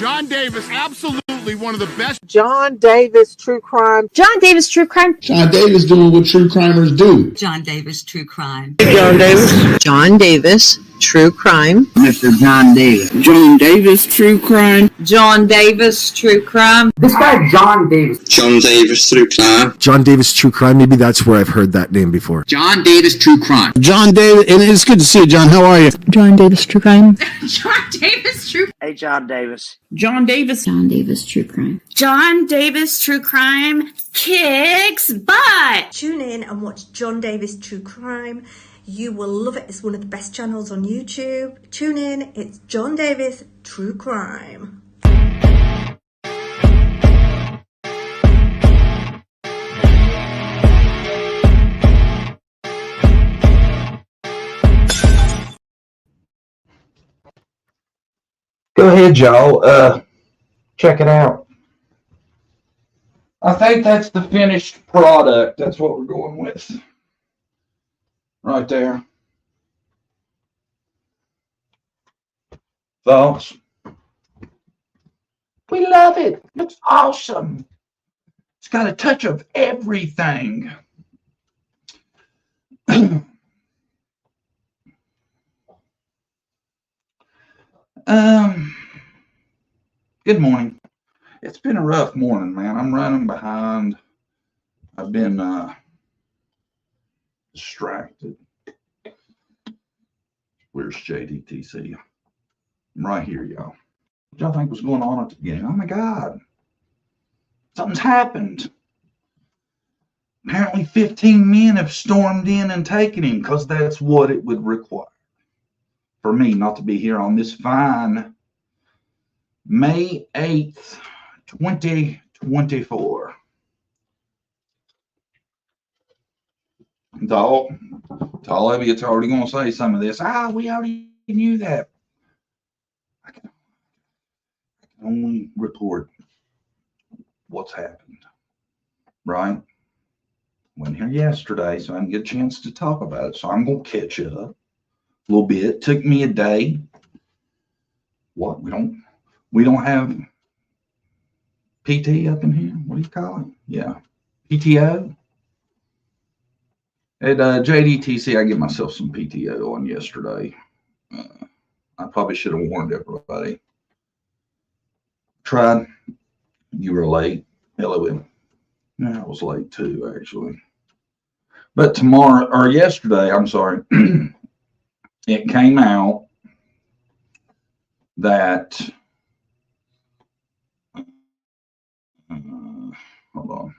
John Davis, absolutely one of the best. John Davis True Crime. John Davis True Crime. John Davis doing what true crimers do. John Davis True Crime. John Davis. John Davis True Crime. Mr. John Davis. John Davis True Crime. John Davis True Crime. This guy John Davis. John Davis True Crime. John Davis True Crime. Maybe that's where I've heard that name before. John Davis True Crime. John Davis, and it's good to see you, John. How are you? John Davis True Crime. John Davis True. Hey, John Davis. John Davis. John Davis True Crime. John Davis True Crime kicks butt. Tune in and watch John Davis True Crime. You will love it. It's one of the best channels on YouTube. Tune in. It's John Davis True Crime. Go ahead, y'all. Check it out. I think that's the finished product. That's what we're going with. Right there. Thoughts? We love it. Looks awesome. It's got a touch of everything. Good morning. It's been a rough morning, man. I'm running behind. I've been distracted. Where's JDTC? I'm right here, y'all. What y'all think was going on at the beginning? Oh my God. Something's happened. Apparently 15 men have stormed in and taken him because that's what it would require for me not to be here on this fine May 8th, 2024. To all of you, it's already going to say some of this. We already knew that. I can only report what's happened, right? Went here yesterday, so I didn't get a chance to talk about it. So I'm going to catch up a little bit. Took me a day. What? We don't have PT up in here? What do you call it? Yeah. PTO? At JDTC, I give myself some PTO on yesterday. I probably should have warned everybody. Tried. You were late. Hello. Yeah, I was late too, actually. But yesterday, I'm sorry, it came out that, hold on.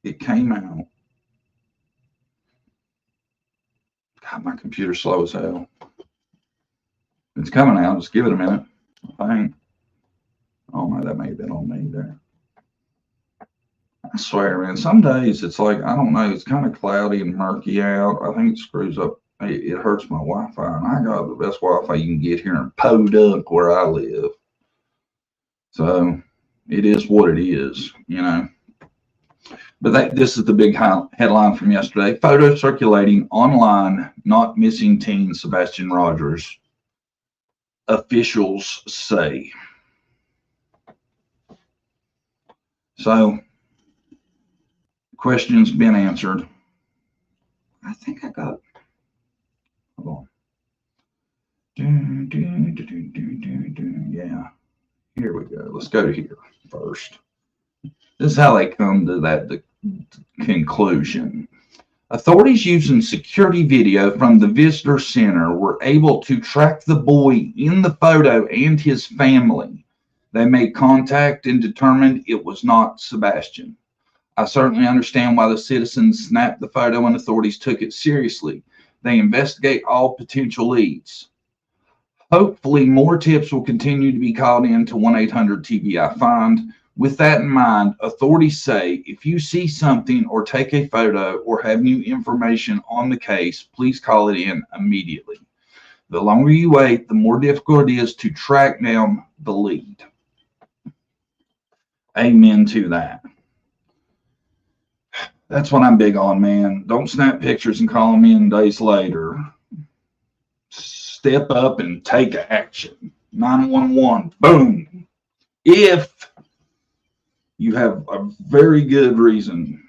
It came out. God, my computer's slow as hell. It's coming out. Just give it a minute. I think. Oh my, that may have been on me there. I swear, man, some days it's like, I don't know, it's kind of cloudy and murky out. I think it screws up. It hurts my Wi-Fi, and I got the best Wi-Fi you can get here in Podunk where I live. So it is what it is, you know. But this is the big headline from yesterday. Photo circulating online, not missing teen Sebastian Rogers. Officials say. So, question's been answered. I think I got, hold on. Yeah, here we go. Let's go to here first. This is how they come to the conclusion. Authorities using security video from the visitor center were able to track the boy in the photo and his family. They made contact and determined it was not Sebastian. I certainly understand why the citizens snapped the photo and authorities took it seriously. They investigate all potential leads. Hopefully, more tips will continue to be called in to 1-800-TBI-FIND. With that in mind, authorities say if you see something or take a photo or have new information on the case, please call it in immediately. The longer you wait, the more difficult it is to track down the lead. Amen to that. That's what I'm big on, man. Don't snap pictures and call them in days later. Step up and take action. 911. Boom. If you have a very good reason,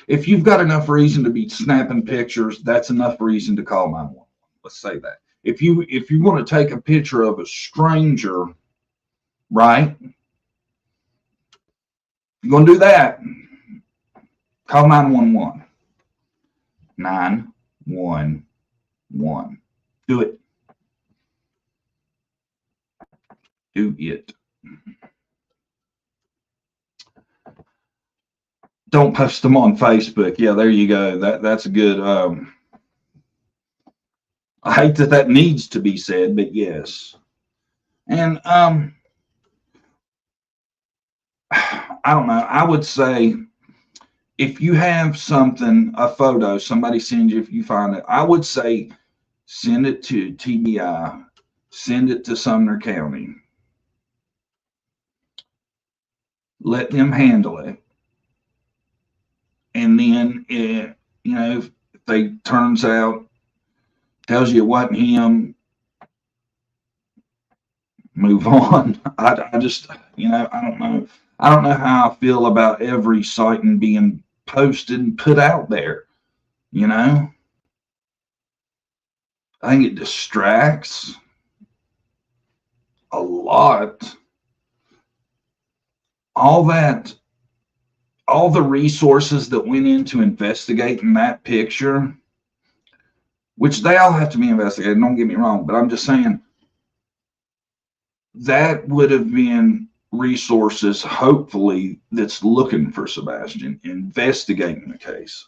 if you've got enough reason to be snapping pictures, that's enough reason to call 911. Let's say that. If you want to take a picture of a stranger, right? You're going to do that. Call 911. 911. Do it. Do it. Don't post them on Facebook. Yeah, there you go. That's a good. I hate that needs to be said, but yes. And I don't know. I would say if you have something, a photo, somebody sends you, if you find it, I would say send it to TBI, send it to Sumner County. Let them handle it. And then, if they turns out, tells you it wasn't him, move on. I just, I don't know. I don't know how I feel about every sighting being posted and put out there. I think it distracts a lot. All the resources that went into investigating that picture, which they all have to be investigated, don't get me wrong, but I'm just saying that would have been resources, hopefully, that's looking for Sebastian, investigating the case.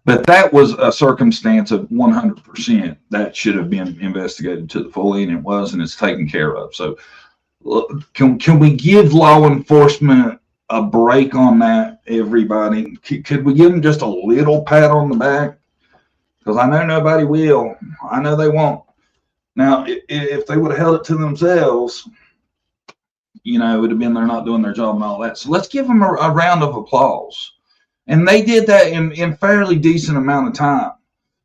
But that was a circumstance of 100% that should have been investigated to the full, and it was, and it's taken care of. So can we give law enforcement a break on that, everybody? Could we give them just a little pat on the back? Because I know nobody will. I know they won't. Now, if they would have held it to themselves, it would have been they're not doing their job and all that. So let's give them a round of applause. And they did that in fairly decent amount of time.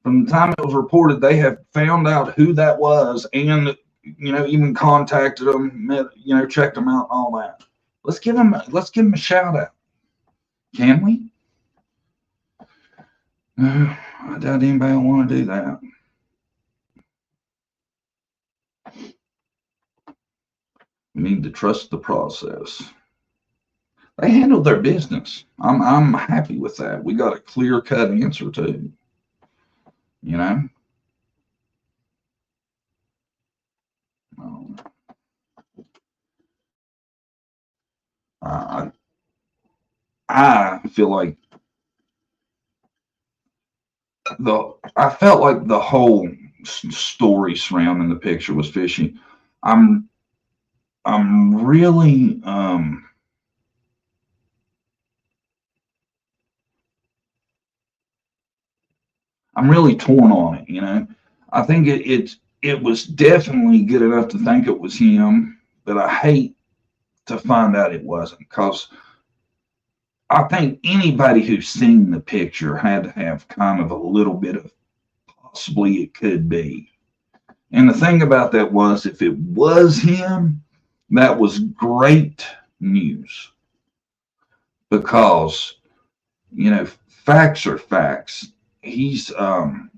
From the time it was reported, they have found out who that was and, even contacted them, checked them out and all that. Let's give them a shout out. Can we? No, I doubt anybody will want to do that. We need to trust the process. They handled their business. I'm happy with that. We got a clear-cut answer too. I feel like I felt like the whole story surrounding the picture was fishy. I'm really torn on it. I think it was definitely good enough to think it was him, but I hate to find out it wasn't, because I think anybody who's seen the picture had to have kind of a little bit of possibly it could be. And the thing about that was, if it was him, that was great news, because, facts are facts. He's, the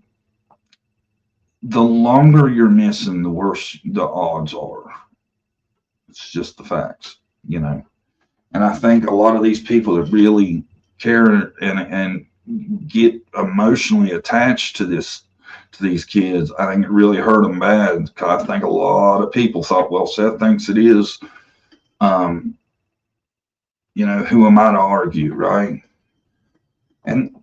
longer you're missing, the worse the odds are. It's just the facts, And I think a lot of these people that really care and get emotionally attached to these kids, I think it really hurt them bad. I think a lot of people thought, well, Seth thinks it is. Who am I to argue, right? And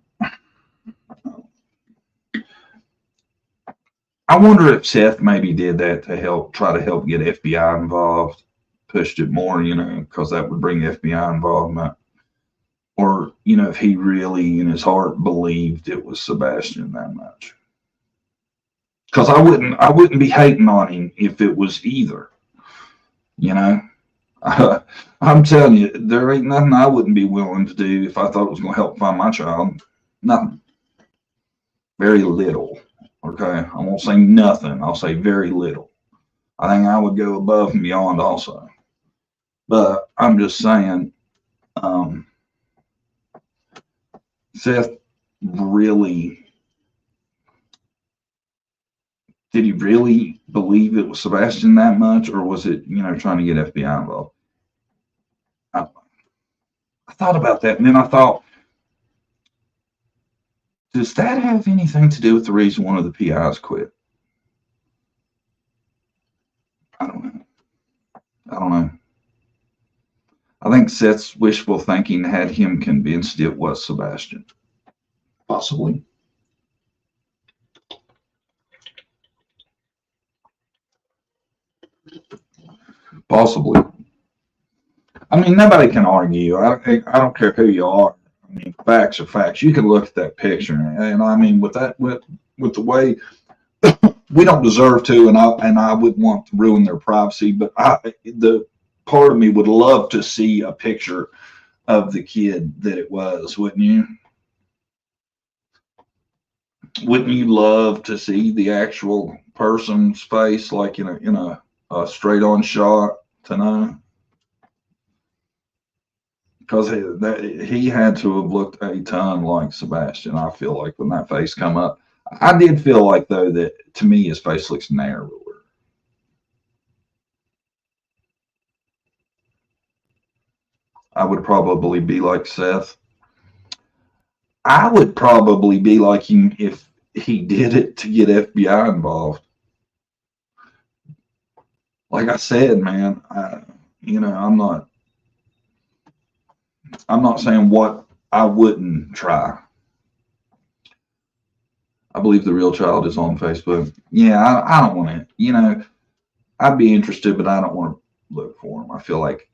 I wonder if Seth maybe did that to try to help get FBI involved, pushed it more, because that would bring FBI involvement. Or, if he really in his heart believed it was Sebastian that much. Because I wouldn't be hating on him if it was either. I'm telling you, there ain't nothing I wouldn't be willing to do if I thought it was going to help find my child. Nothing. Very little. Okay, I won't say nothing. I'll say very little. I think I would go above and beyond also. But I'm just saying, Seth really, did he really believe it was Sebastian that much, or was it, trying to get FBI involved? I thought about that, and then I thought, does that have anything to do with the reason one of the PIs quit? I don't know. I think Seth's wishful thinking had him convinced it was Sebastian. Possibly. Possibly. I mean, nobody can argue. I don't care who you are. I mean, facts are facts. You can look at that picture, and I mean, with the way we don't deserve to, and I wouldn't want to ruin their privacy, but the part of me would love to see a picture of the kid that it was, wouldn't you? Wouldn't you love to see the actual person's face, like in a straight on shot, to know? Because he had to have looked a ton like Sebastian, I feel like, when that face come up. I did feel like, though, that to me his face looks narrower. I would probably be like Seth. I would probably be like him if he did it to get FBI involved. Like I said, man, I'm not saying what I wouldn't try. I believe the real child is on Facebook. Yeah, I don't want to, I'd be interested, but I don't want to look for him. I feel like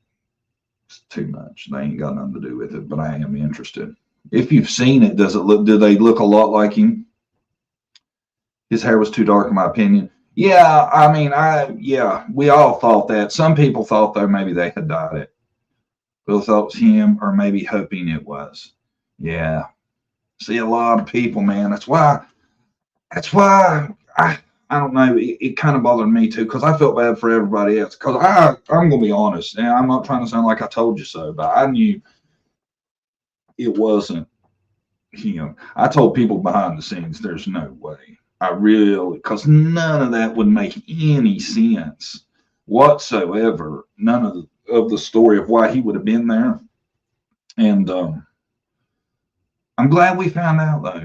it's too much. They ain't got nothing to do with it, but I am interested. If you've seen it, do they look a lot like him? His hair was too dark, in my opinion. Yeah, I mean, we all thought that. Some people thought, though, maybe they had dyed it. People thought it was him, or maybe hoping it was. Yeah. See, a lot of people, man. That's why I don't know. It kind of bothered me too, because I felt bad for everybody else. Because I'm gonna be honest, and I'm not trying to sound like I told you so, but I knew it wasn't him. I told people behind the scenes, there's no way. Because none of that would make any sense whatsoever. None of the story of why he would have been there. And I'm glad we found out, though,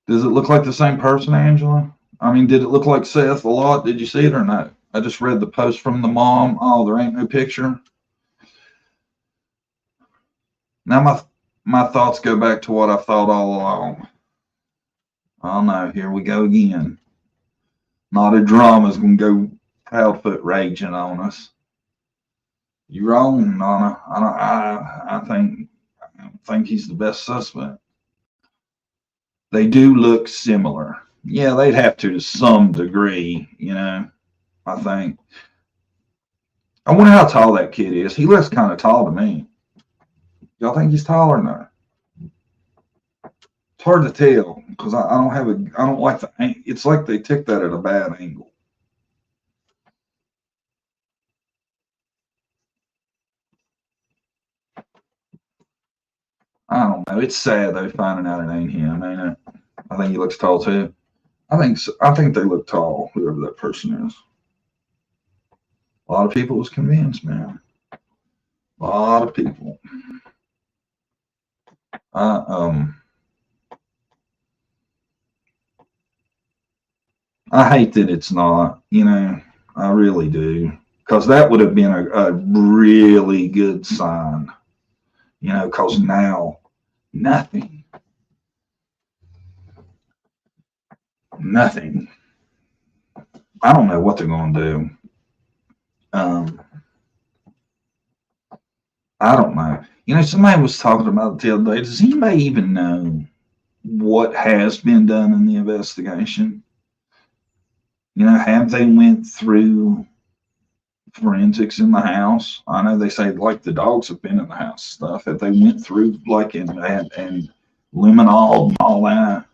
Does it look like the same person, Angela? I mean, did it look like Seth a lot? Did you see it or no? I just read the post from the mom. Oh, there ain't no picture. Now my thoughts go back to what I thought all along. Oh no, here we go again. Not a drama's gonna go Proudfoot raging on us. You're wrong, Nana. I think he's the best suspect. They do look similar. Yeah, they'd have to some degree, I think. I wonder how tall that kid is. He looks kind of tall to me. Y'all think he's tall or not? It's hard to tell because I don't like it's like they took that at a bad angle. I don't know. It's sad though finding out it ain't him, ain't it? I think he looks tall too. I think they look tall, whoever that person is. A lot of people was convinced, man. A lot of people. I hate that it's not, I really do. Because that would have been a really good sign, because now nothing. I don't know what they're going to do. I don't know. Somebody was talking about it the other day. Does anybody even know what has been done in the investigation? Have they went through forensics in the house. I know they say like the dogs have been in the house stuff. If they went through like and luminol and all that.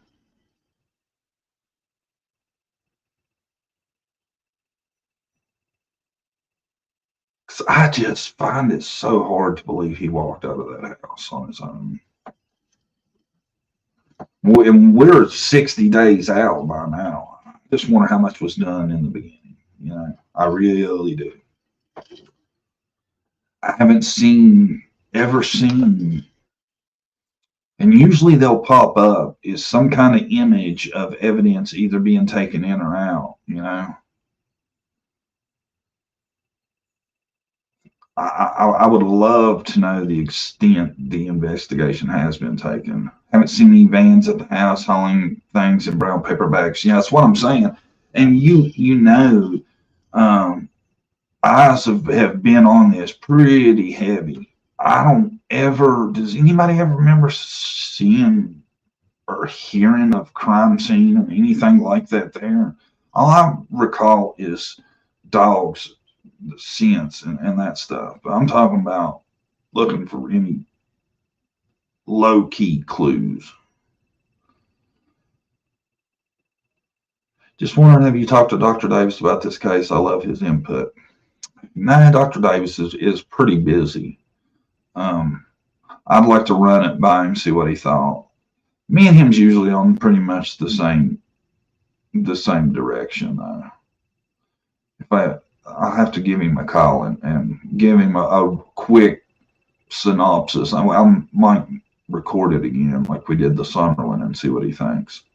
I just find it so hard to believe he walked out of that house on his own. And we're 60 days out by now. I just wonder how much was done in the beginning. You know, I really do. I haven't ever seen, and usually they'll pop up, is some kind of image of evidence either being taken in or out, you know. I would love to know the extent the investigation has been taken. Haven't seen any vans at the house hauling things in brown paper bags. Yeah, that's what I'm saying. And you know, eyes have been on this pretty heavy. Does anybody ever remember seeing or hearing of crime scene or anything like that there? All I recall is dogs, the scents and that stuff. But I'm talking about looking for any low-key clues. Just wondering, have you talked to Dr. Davis about this case? I love his input. Nah, Dr. Davis is pretty busy. I'd like to run it by him, see what he thought. Me and him's usually on pretty much the same direction. I'll have to give him a call and give him a quick synopsis. I might record it again like we did the Summerlin and see what he thinks.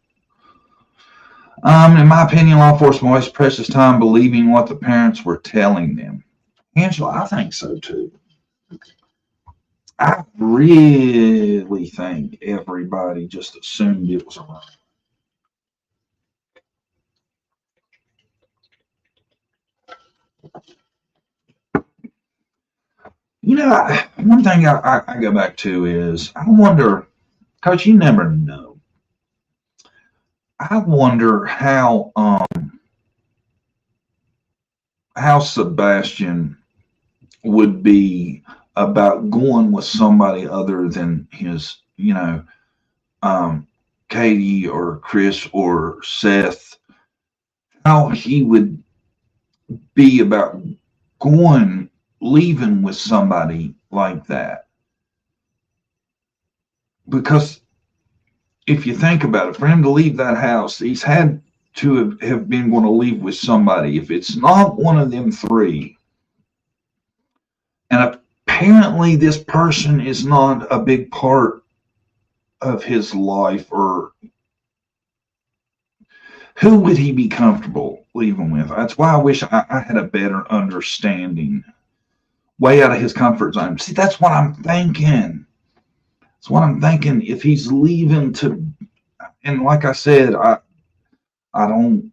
In my opinion, law enforcement wastes precious time believing what the parents were telling them. Angela, I think so too. I really think everybody just assumed it was around. You know, one thing I go back to is I wonder, because you never know. I wonder how Sebastian would be about going with somebody other than his, you know, Katie or Chris or Seth. How he would be about leaving with somebody like that. Because if you think about it, for him to leave that house, he's had to have been going to leave with somebody. If it's not one of them three, and apparently this person is not a big part of his life, or who would he be comfortable leaving with? That's why I wish I had a better understanding. Way out of his comfort zone. See, that's what I'm thinking. That's what I'm thinking. If he's leaving to, and like I said, I don't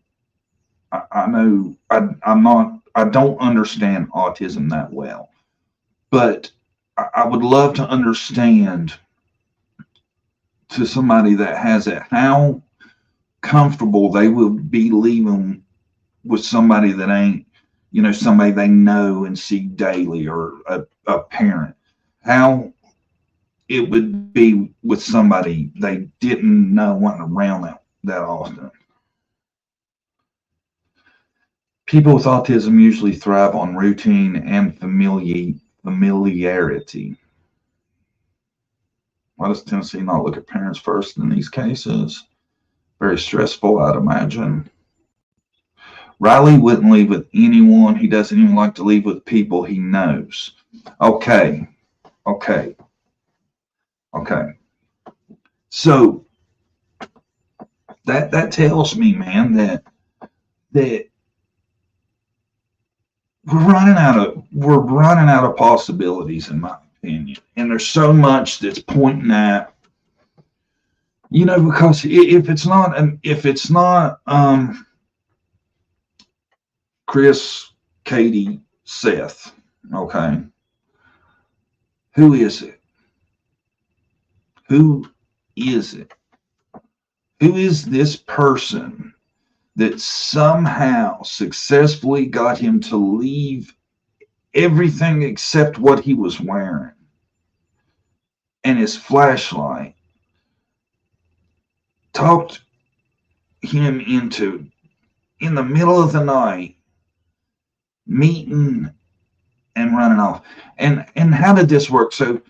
understand autism that well, but I would love to understand to somebody that has it, how comfortable they will be leaving with somebody that ain't, you know, somebody they know and see daily, or a parent. How it would be with somebody they didn't know, wasn't around that often. People with autism usually thrive on routine and familiarity. Why does Tennessee not look at parents first in these cases? Very stressful, I'd imagine. Riley wouldn't leave with anyone. He doesn't even like to leave with people he knows. Okay. So that tells me, man, that we're running out of possibilities, in my opinion. And there's so much that's pointing at, you know, because if it's not Chris, Katie, Seth, okay, who is it? Who is it? Who is this person that somehow successfully got him to leave everything except what he was wearing and his flashlight, talked him into, in the middle of the night, meeting and running off. And how did this work? So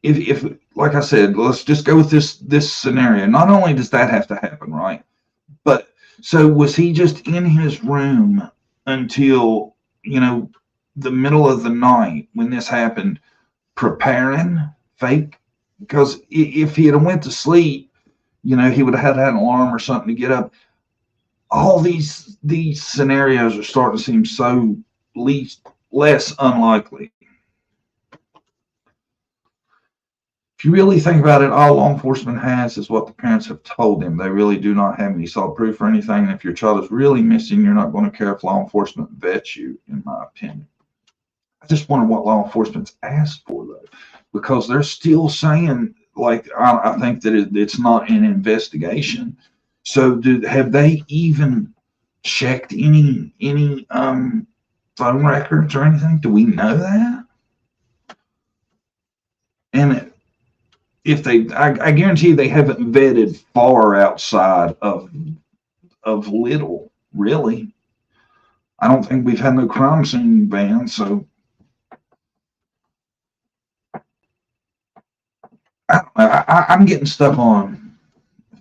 if like I said, let's just go with this scenario. Not only does that have to happen, right? But so was he just in his room until, the middle of the night when this happened, preparing fake? Because if he had went to sleep, he would have had an alarm or something to get up. All these scenarios are starting to seem so less unlikely. If you really think about it, all law enforcement has is what the parents have told them. They really do not have any solid proof or anything. And if your child is really missing, you're not going to care if law enforcement vets you, in my opinion. I just wonder what law enforcement's asked for, though, because they're still saying, like, I think that it's not an investigation. So have they even checked any phone records or anything? Do we know that? And if they, I guarantee they haven't vetted far outside of Little, really. I don't think we've had no crime scene van, so I'm getting stuck on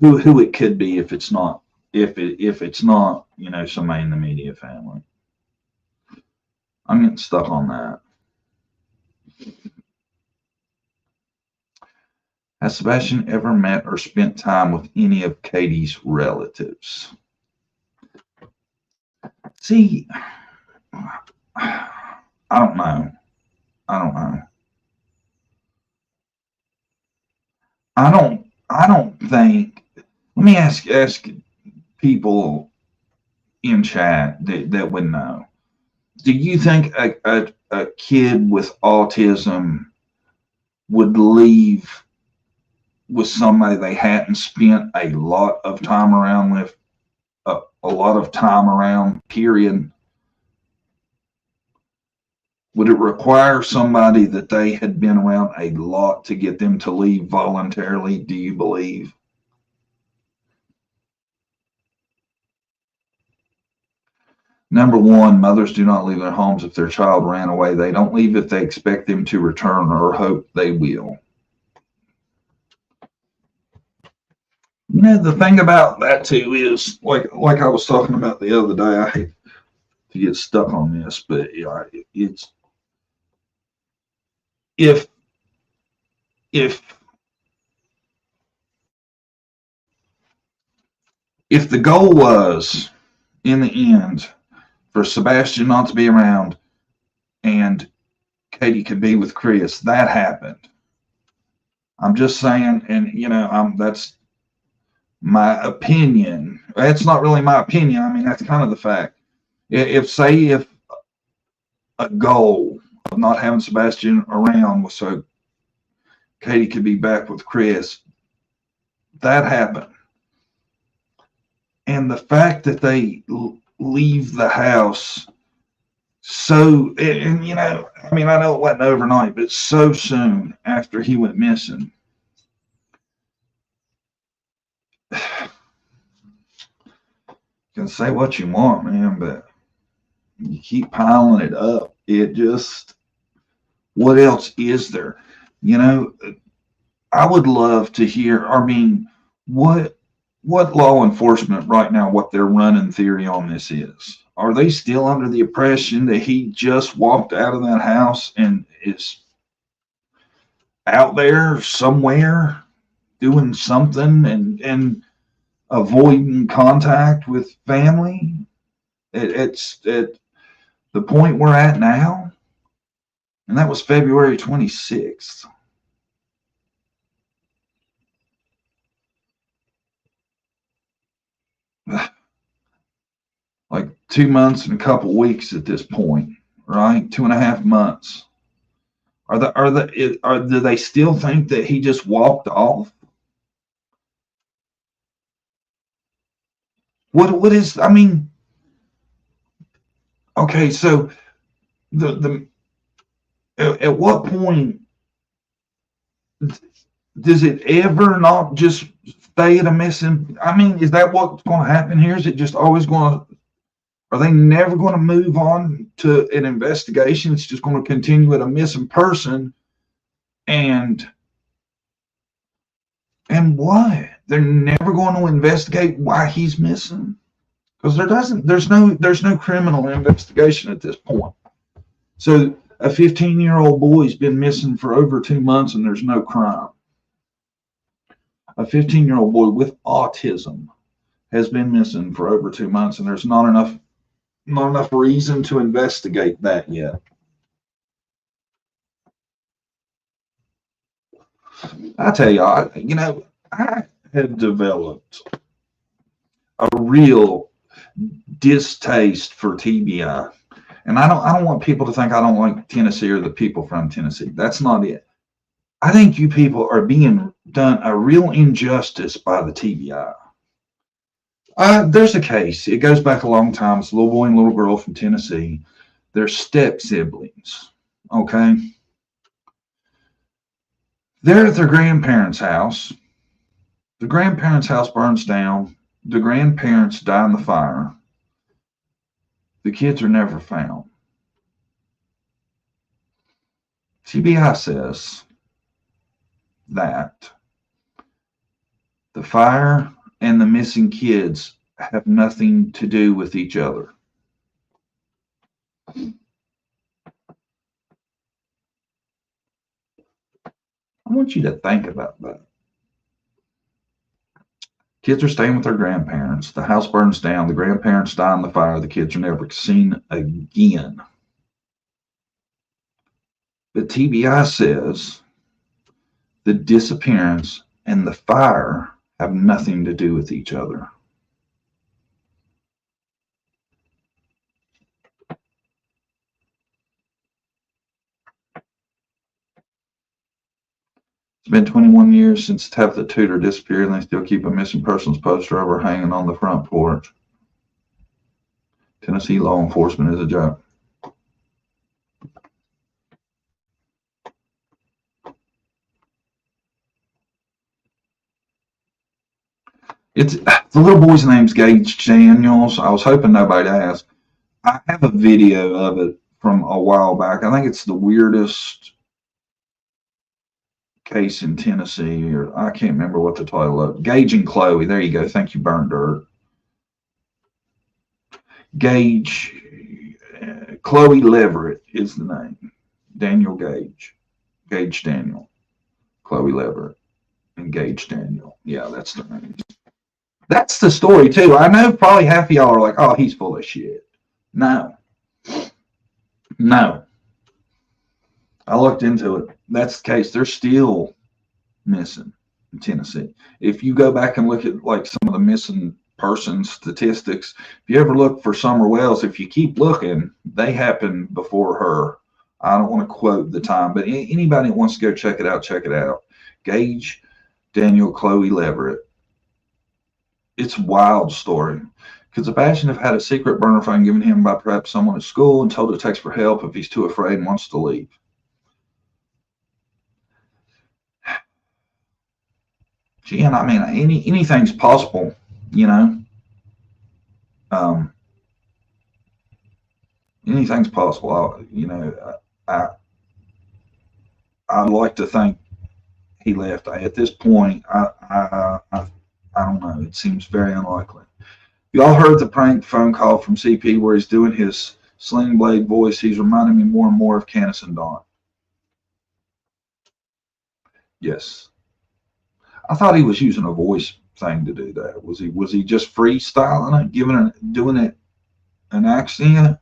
who it could be if it's not somebody in the media family. I'm getting stuck on that. Has Sebastian ever met or spent time with any of Katie's relatives? See, I don't know. I don't think. Let me ask people in chat that would know. Do you think a kid with autism would leave with somebody they hadn't spent a lot of time around with, a lot of time around, period? Would it require somebody that they had been around a lot to get them to leave voluntarily, do you believe? Number one, mothers do not leave their homes if their child ran away. They don't leave if they expect them to return or hope they will. The thing about that too is, like I was talking about the other day, I hate to get stuck on this, but it's if the goal was, in the end, for Sebastian not to be around and Katie could be with Chris, that happened. I'm just saying, and that's my opinion. It's not really my opinion. I mean, that's kind of the fact. If a goal of not having Sebastian around was so Katie could be back with Chris, that happened. And the fact that they leave the house so, and I mean, I know it wasn't overnight, but so soon after he went missing. You can say what you want, man, but you keep piling it up. It just, what else is there? I would love to hear, I mean, what law enforcement right now, what their running theory on this is. Are they still under the impression that he just walked out of that house and is out there somewhere doing something and avoiding contact with family? It's at the point we're at now, and that was February 26th. Like 2 months and a couple weeks at this point, right? 2.5 months. Do they still think that he just walked off? What is, I mean, okay, so the At what point does it ever not just stay at a missing? I mean, is that what's going to happen here? Is it just always going to? Are they never going to move on to an investigation? It's just going to continue at a missing person, and what? They're never going to investigate why he's missing, because there's no criminal investigation at this point. So a 15-year-old boy's been missing for over 2 months and there's no crime. A 15-year-old boy with autism has been missing for over 2 months and there's not enough reason to investigate that yet. I tell you, I have developed a real distaste for TBI. And I don't want people to think I don't like Tennessee or the people from Tennessee. That's not it. I think you people are being done a real injustice by the TBI. There's a case. It goes back a long time. It's a little boy and little girl from Tennessee. They're step siblings. Okay. They're at their grandparents' house. The grandparents' house burns down. The grandparents die in the fire. The kids are never found. TBI says that the fire and the missing kids have nothing to do with each other. I want you to think about that. Kids are staying with their grandparents. The house burns down. The grandparents die in the fire. The kids are never seen again. But TBI says the disappearance and the fire have nothing to do with each other. It's been 21 years since Tabitha Tudor disappeared, and they still keep a missing persons poster of her hanging on the front porch. Tennessee law enforcement is a joke. The little boy's name's Gage Daniels. I was hoping nobody'd ask. I have a video of it from a while back. I think it's the weirdest case in Tennessee, or I can't remember what the title of it. Gage and Chloe. There you go. Thank you, Burn Dirt. Gage, Chloe Leverett is the name. Daniel Gage. Gage Daniel. Chloe Leverett. And Gage Daniel. Yeah, that's the name. That's the story, too. I know probably half of y'all are like, oh, he's full of shit. No. I looked into it. That's the case. They're still missing in Tennessee. If you go back and look at like some of the missing person statistics, if you ever look for Summer Wells, if you keep looking, they happened before her. I don't want to quote the time, but anybody that wants to go check it out, check it out. Gage Daniel Chloe Leverett. It's a wild story. Could Sebastian have had a secret burner phone given him by perhaps someone at school and told to text for help if he's too afraid and wants to leave? Gee, and I mean, anything's possible, you know. Anything's possible. I'd like to think he left. At this point, I don't know. It seems very unlikely. You all heard the prank phone call from CP where he's doing his Sling Blade voice. He's reminding me more and more of Candace and Dawn. Yes. I thought he was using a voice thing to do that. Was he just freestyling it, doing it an accent?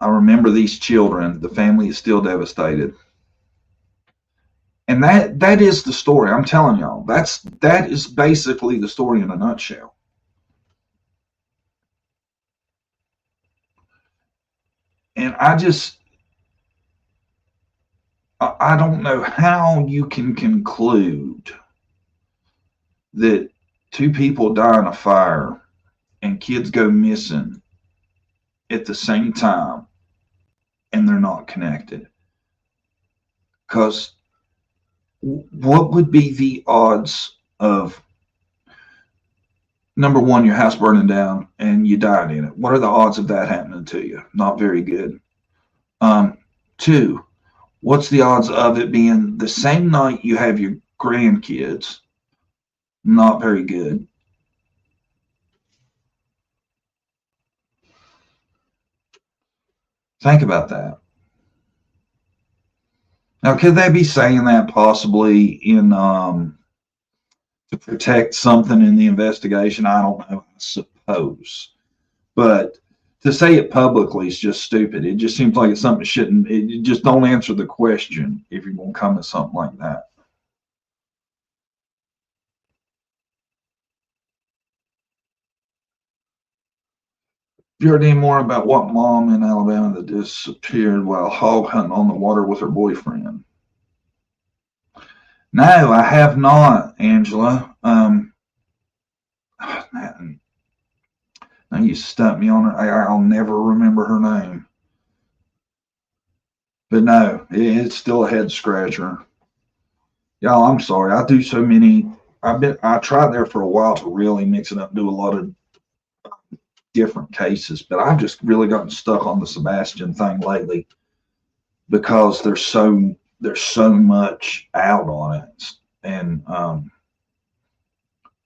I remember these children. The family is still devastated. And that is the story. I'm telling y'all. That is basically the story in a nutshell. And I don't know how you can conclude that two people die in a fire and kids go missing at the same time and they're not connected. Because what would be the odds of, number one, your house burning down and you died in it? What are the odds of that happening to you? Not very good. Two, what's the odds of it being the same night you have your grandkids? Not very good. Think about that. Now, could they be saying that possibly in to protect something in the investigation? I don't know, I suppose. But to say it publicly is just stupid. It just seems like it's something that shouldn't. It just don't answer the question if you're going to come to something like that. You heard any more about what mom in Alabama that disappeared while hog hunting on the water with her boyfriend? No, I have not, Angela. Now you stumped me on her. I'll never remember her name. But no, it's still a head scratcher. Y'all, I'm sorry. I do so many. I tried there for a while to really mix it up and do a lot of different cases, but I've just really gotten stuck on the Sebastian thing lately because there's so much out on it, and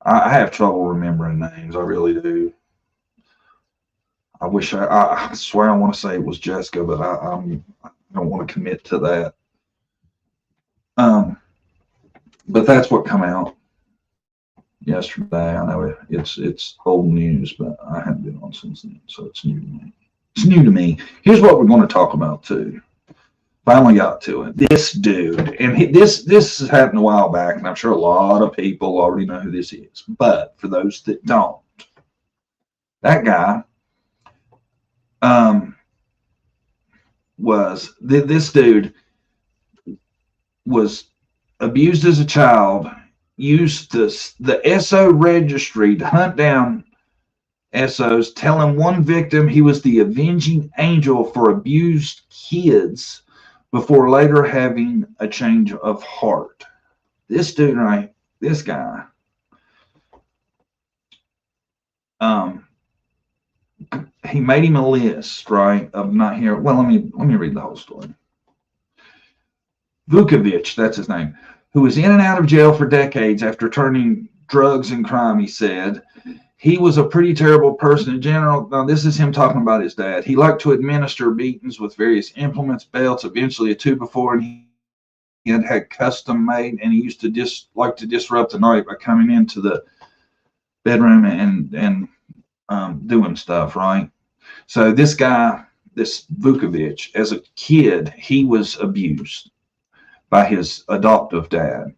I have trouble remembering names. I really do. I wish I swear I want to say it was Jessica, but I don't want to commit to that. But that's what come out yesterday. I know it's old news, but I haven't been on since then, so it's new to me. It's new to me. Here's what we're going to talk about too. Finally got to it. This dude, and this happened a while back, and I'm sure a lot of people already know who this is. But for those that don't, that guy this dude was abused as a child. Used the SO registry to hunt down SOs, telling one victim he was the avenging angel for abused kids before later having a change of heart. This dude, right? This guy. He made him a list, right, of not here. Well, let me read the whole story. Vukovic, that's his name, who was in and out of jail for decades after turning drugs and crime, he said. He was a pretty terrible person in general. Now, this is him talking about his dad. He liked to administer beatings with various implements, belts, eventually a 2x4, and he had custom made, and he used to like to disrupt the night by coming into the bedroom and doing stuff, right? So this guy, this Vukovic, as a kid, he was abused by his adoptive dad.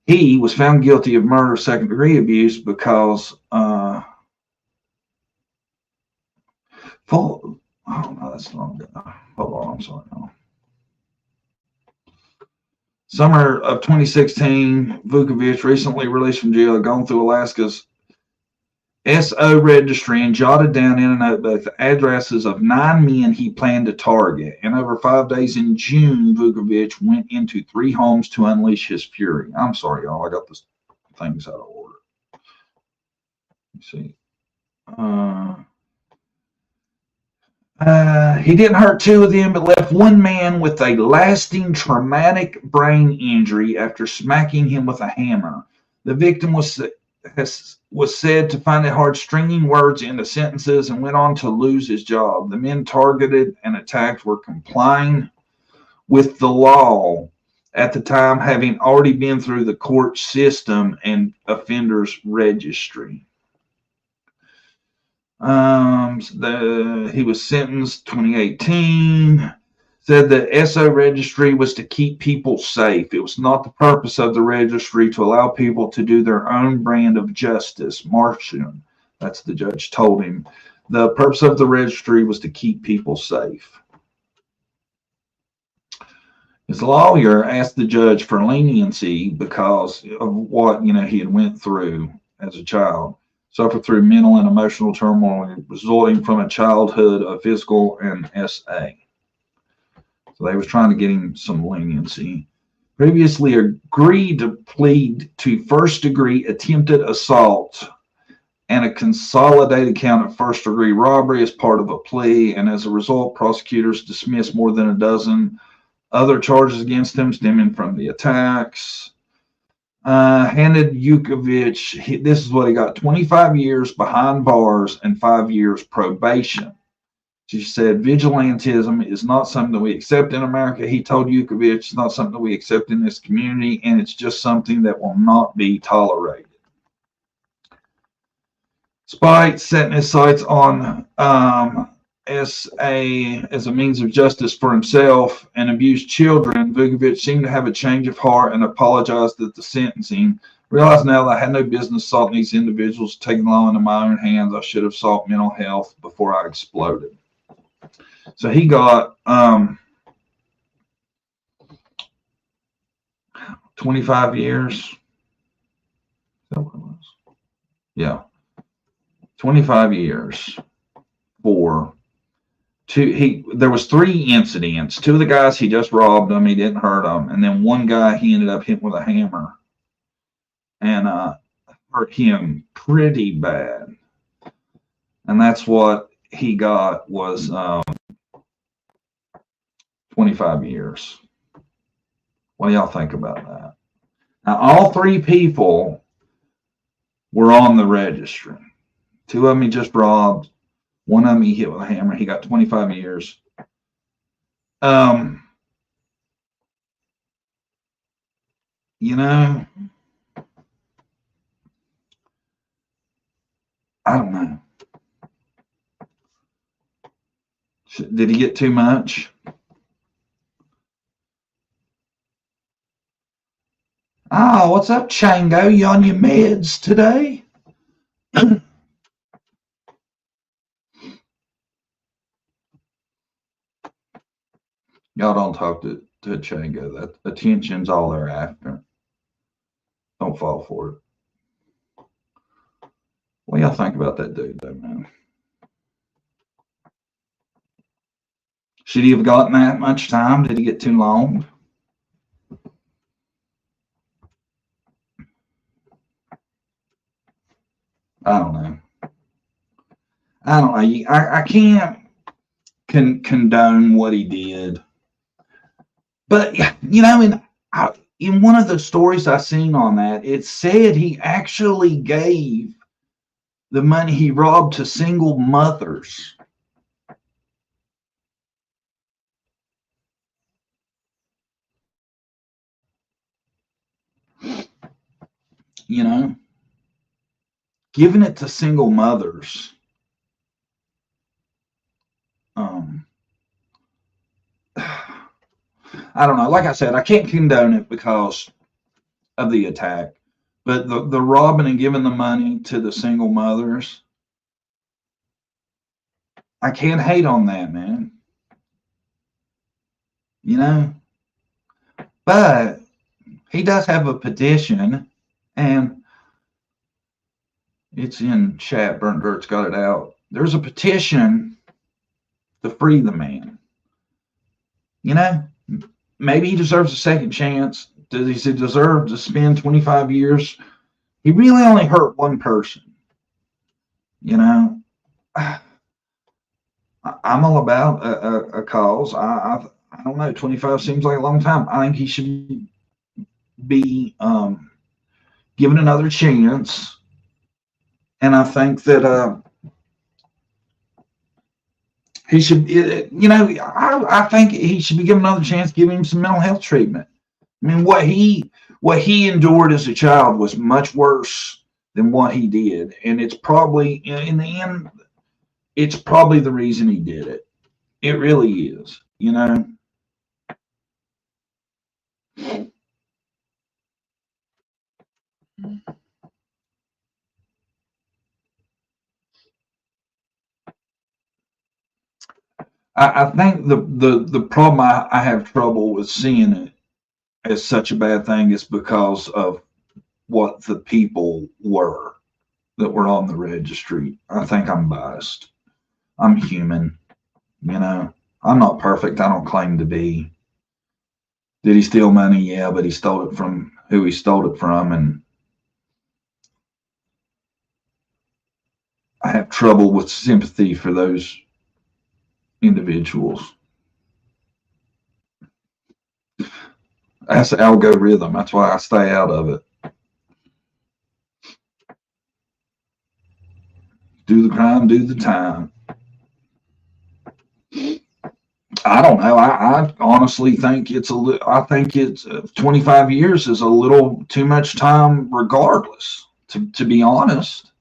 He was found guilty of murder, second-degree abuse because oh no, that's the wrong guy. Hold on, I'm sorry. No. Summer of 2016, Vukovic, recently released from jail, had gone through Alaska's SO registry and jotted down in a notebook the addresses of 9 men he planned to target. And over 5 days in June, Vukovic went into 3 homes to unleash his fury. I'm sorry, y'all. I got the things out of order. Let's see. He didn't hurt 2 of them, but left 1 man with a lasting traumatic brain injury after smacking him with a hammer. The victim was said to find it hard stringing words into sentences and went on to lose his job. The men targeted and attacked were complying with the law at the time, having already been through the court system and offenders registry. He was sentenced 2018. Said the SO registry was to keep people safe. It was not the purpose of the registry to allow people to do their own brand of justice. Martian, that's the judge, told him. The purpose of the registry was to keep people safe. His lawyer asked the judge for leniency because of what he had went through as a child. suffered through mental and emotional turmoil resulting from a childhood of physical and SA. So they was trying to get him some leniency. Previously agreed to plead to first-degree attempted assault and a consolidated count of first-degree robbery as part of a plea, and as a result, prosecutors dismissed more than a dozen other charges against him stemming from the attacks. Handed Yukovich, this is what he got, 25 years behind bars and 5 years probation. She said, vigilantism is not something that we accept in America. He told Yukovich, it's not something that we accept in this community, and it's just something that will not be tolerated. Despite setting his sights on SA as a means of justice for himself and abused children, Vukovic seemed to have a change of heart and apologized at the sentencing. Realized now that I had no business assaulting these individuals, taking the law into my own hands. I should have sought mental health before I exploded. So he got 25 years. Is that what it was? Yeah. 25 years for there was 3 incidents. 2 of the guys, he just robbed them, he didn't hurt them, and then 1 guy he ended up hitting with a hammer and hurt him pretty bad. And that's what he got was 25 years. What do y'all think about that? Now, all 3 people were on the registry. 2 of them he just robbed. 1 of them he hit with a hammer. He got 25 years. You know, I don't know. Did he get too much? Oh, what's up, Chango? You on your meds today? Y'all don't talk to Chango. That attention's all they're after. Don't fall for it. What do y'all think about that dude, though, man? Should he have gotten that much time? Did he get too long? I don't know. I can't condone what he did. But, you know, in one of the stories I seen on that, it said he actually gave the money he robbed to single mothers. You know, giving it to single mothers. I don't know. Like I said, I can't condone it because of the attack. But the robbing and giving the money to the single mothers, I can't hate on that, man. You know? But he does have a petition, and it's in chat. Burnt Dirt's got it out. There's a petition to free the man. You know? Maybe he deserves a second chance. Does he deserve to spend 25 years? He really only hurt 1 person. You know, I'm all about a cause. I don't know. 25 seems like a long time. I think he should be given another chance. And I think that he should, you know, I think he should be given another chance, give him some mental health treatment. I mean, what he endured as a child was much worse than what he did. And it's probably, in the end, it's probably the reason he did it. It really is, you know. I think the problem I have trouble with seeing it as such a bad thing is because of what the people were. that were on the registry. I think I'm biased. I'm human. You know, I'm not perfect. I don't claim to be. Did he steal money? Yeah, but he stole it from who he stole it from. And I have trouble with sympathy for those individuals. That's the algorithm. That's why I stay out of it. Do the crime, do the time. I don't know. I honestly think I think it's 25 years is a little too much time regardless, to be honest.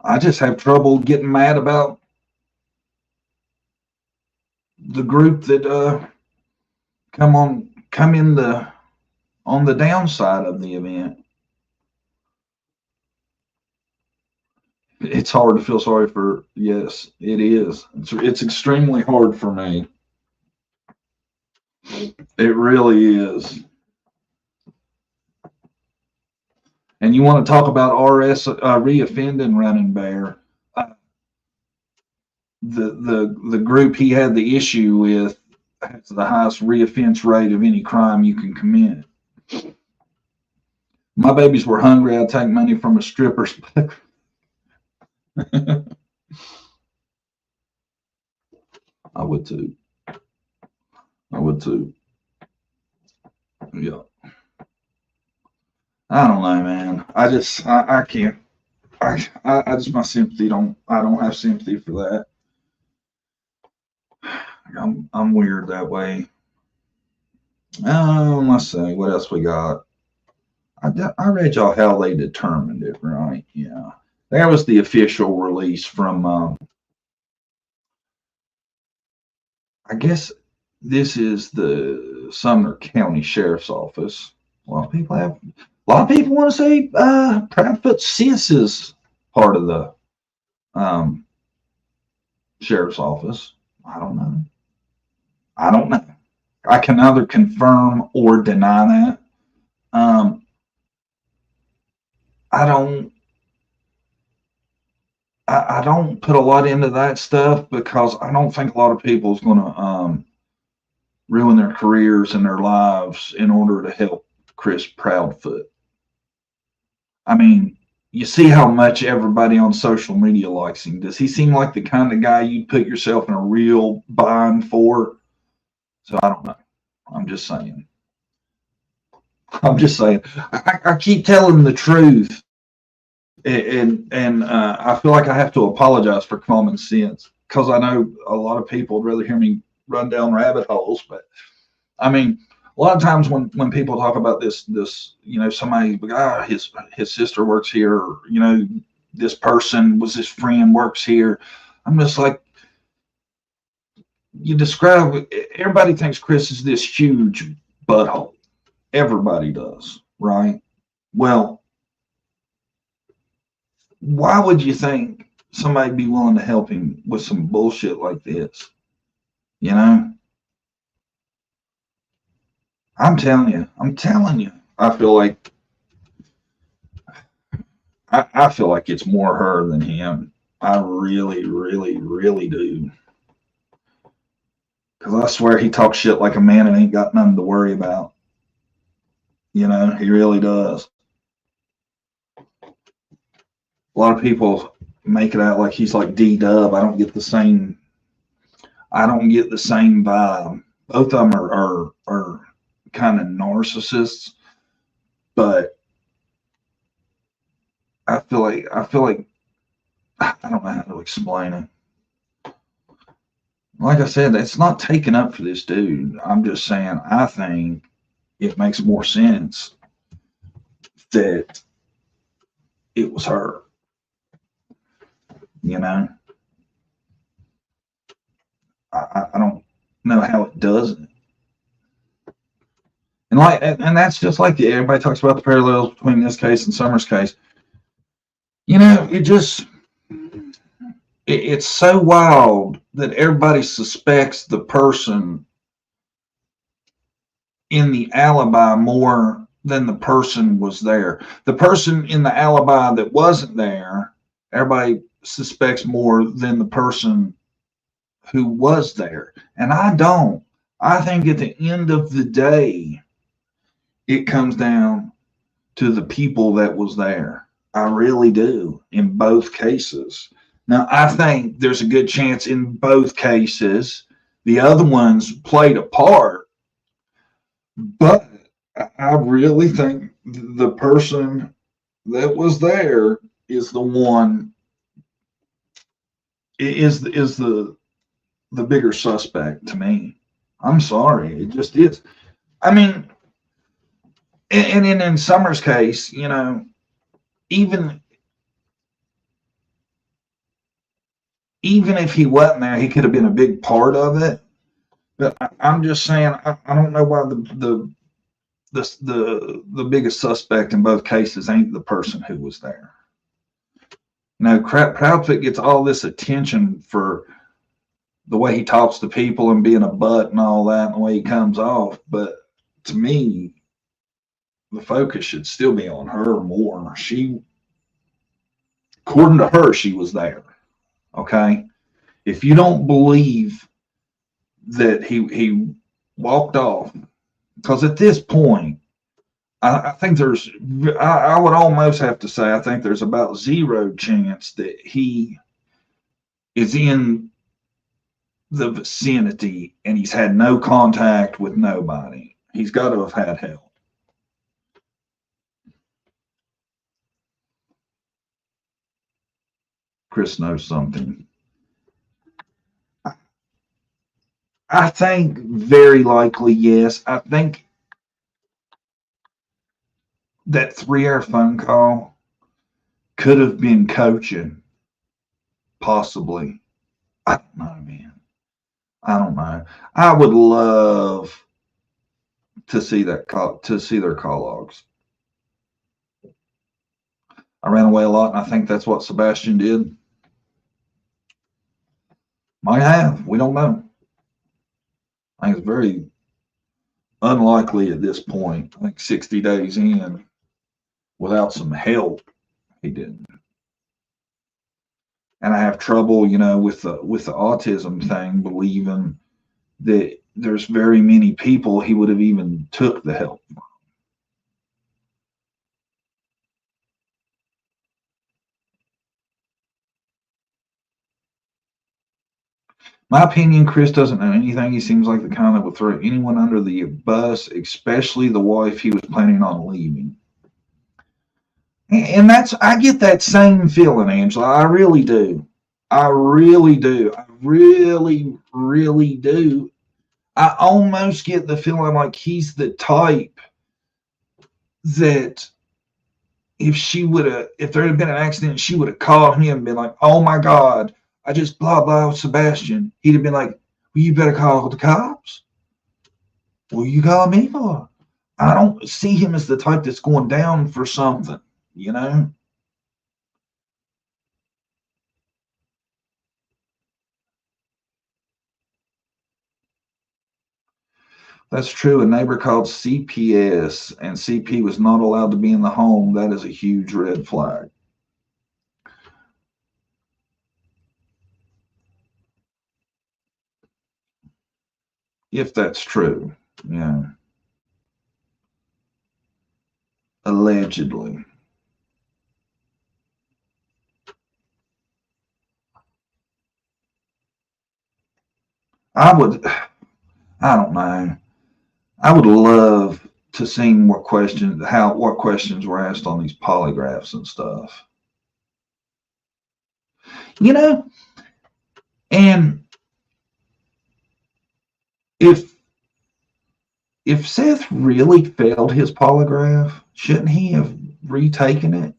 I just have trouble getting mad about the group that come in on the downside of the event. It's hard to feel sorry for. Yes, it is. It's extremely hard for me. It really is. And you want to talk about RS reoffending Running Bear? The group he had the issue with has the highest reoffense rate of any crime you can commit. My babies were hungry. I'd take money from a stripper's. I would too. Yeah. I don't know, man. I can't. I just, my sympathy I don't have sympathy for that. I'm weird that way. Let's see what else we got. I read y'all how they determined it, right? Yeah, that was the official release from. I guess this is the Sumner County Sheriff's Office. A lot of people want to say Proudfoot Sis is part of the Sheriff's Office. I don't know. I can neither confirm or deny that. I don't put a lot into that stuff because I don't think a lot of people is going to ruin their careers and their lives in order to help Chris Proudfoot. I mean, you see how much everybody on social media likes him. Does he seem like the kind of guy you'd put yourself in a real bind for? So I don't know. I'm just saying. I keep telling the truth, and I feel like I have to apologize for common sense because I know a lot of people would rather hear me run down rabbit holes. But I mean, a lot of times when people talk about this, you know, somebody, his sister works here, or, you know, this person was his friend works here. I'm just like, you describe, everybody thinks Chris is this huge butthole. Everybody does, right? Well, why would you think somebody'd be willing to help him with some bullshit like this? You know? I'm telling you, I feel like it's more her than him. I really, really, really do. Because I swear he talks shit like a man and ain't got nothing to worry about. You know, he really does. A lot of people make it out like he's like D-Dub. I don't get the same vibe. Both of them are kind of narcissists, but I feel like I don't know how to explain it. Like I said, it's not taken up for this dude. I'm just saying I think it makes more sense that it was her. You know? I don't know how it doesn't. And that's just like everybody talks about the parallels between this case and Summer's case. You know, it's so wild that everybody suspects the person in the alibi more than the person was there. The person in the alibi that wasn't there, everybody suspects more than the person who was there. And I don't. I think at the end of the day, it comes down to the people that was there. I really do, in both cases. Now, I think there's a good chance in both cases the other ones played a part, but I really think the person that was there is the one, is the bigger suspect to me. I'm sorry, it just is. I mean, and in Summer's case, you know, even if he wasn't there, he could have been a big part of it. But I'm just saying, I don't know why the biggest suspect in both cases ain't the person who was there. Now, Proudfoot gets all this attention for the way he talks to people and being a butt and all that, and the way he comes off. But to me, the focus should still be on her more. She, according to her, she was there. Okay? If you don't believe that he walked off, because at this point, I think there's, I would almost have to say, I think there's about zero chance that he is in the vicinity and he's had no contact with nobody. He's got to have had help. Chris knows something. I think very likely, yes. I think that 3-hour phone call could have been coaching, possibly. I don't know, man. I don't know. I would love to see that call, to see their call logs. I ran away a lot, and I think that's what Sebastian did. Might have. We don't know. I think it's very unlikely at this point. I think 60 days in, without some help, he didn't. And I have trouble, you know, with the autism thing, believing that there's very many people he would have even took the help from. My opinion, Chris doesn't know anything. He seems like the kind that would throw anyone under the bus, especially the wife he was planning on leaving. And that's, I get that same feeling, Angela. I really do. I really do. I really, really do. I almost get the feeling like he's the type that if there had been an accident, she would have called him and been like, oh my God, I just blah, blah with Sebastian. He'd have been like, well, you better call the cops. What are you calling me for? I don't see him as the type that's going down for something, you know? That's true. A neighbor called CPS and CP was not allowed to be in the home. That is a huge red flag. If that's true, yeah. Allegedly. I don't know. I would love to see what questions were asked on these polygraphs and stuff. You know, and if Seth really failed his polygraph, shouldn't he have retaken it?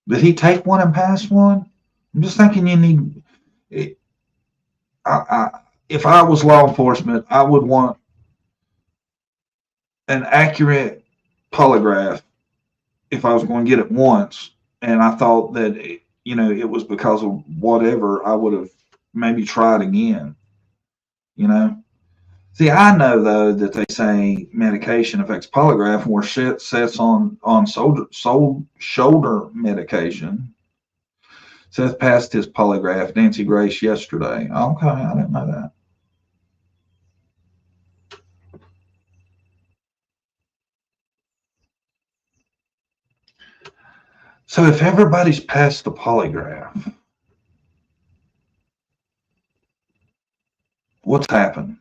Did he take one and pass one? I'm just thinking you need. If I was law enforcement, I would want an accurate polygraph if I was going to get it once, and I thought that, you know, it was because of whatever, I would have maybe try it again, you know. See, I know though that they say medication affects polygraph, and where shit sets on shoulder medication. Seth passed his polygraph. Nancy Grace yesterday. Okay, I didn't know that. So if everybody's passed the polygraph, what's happened?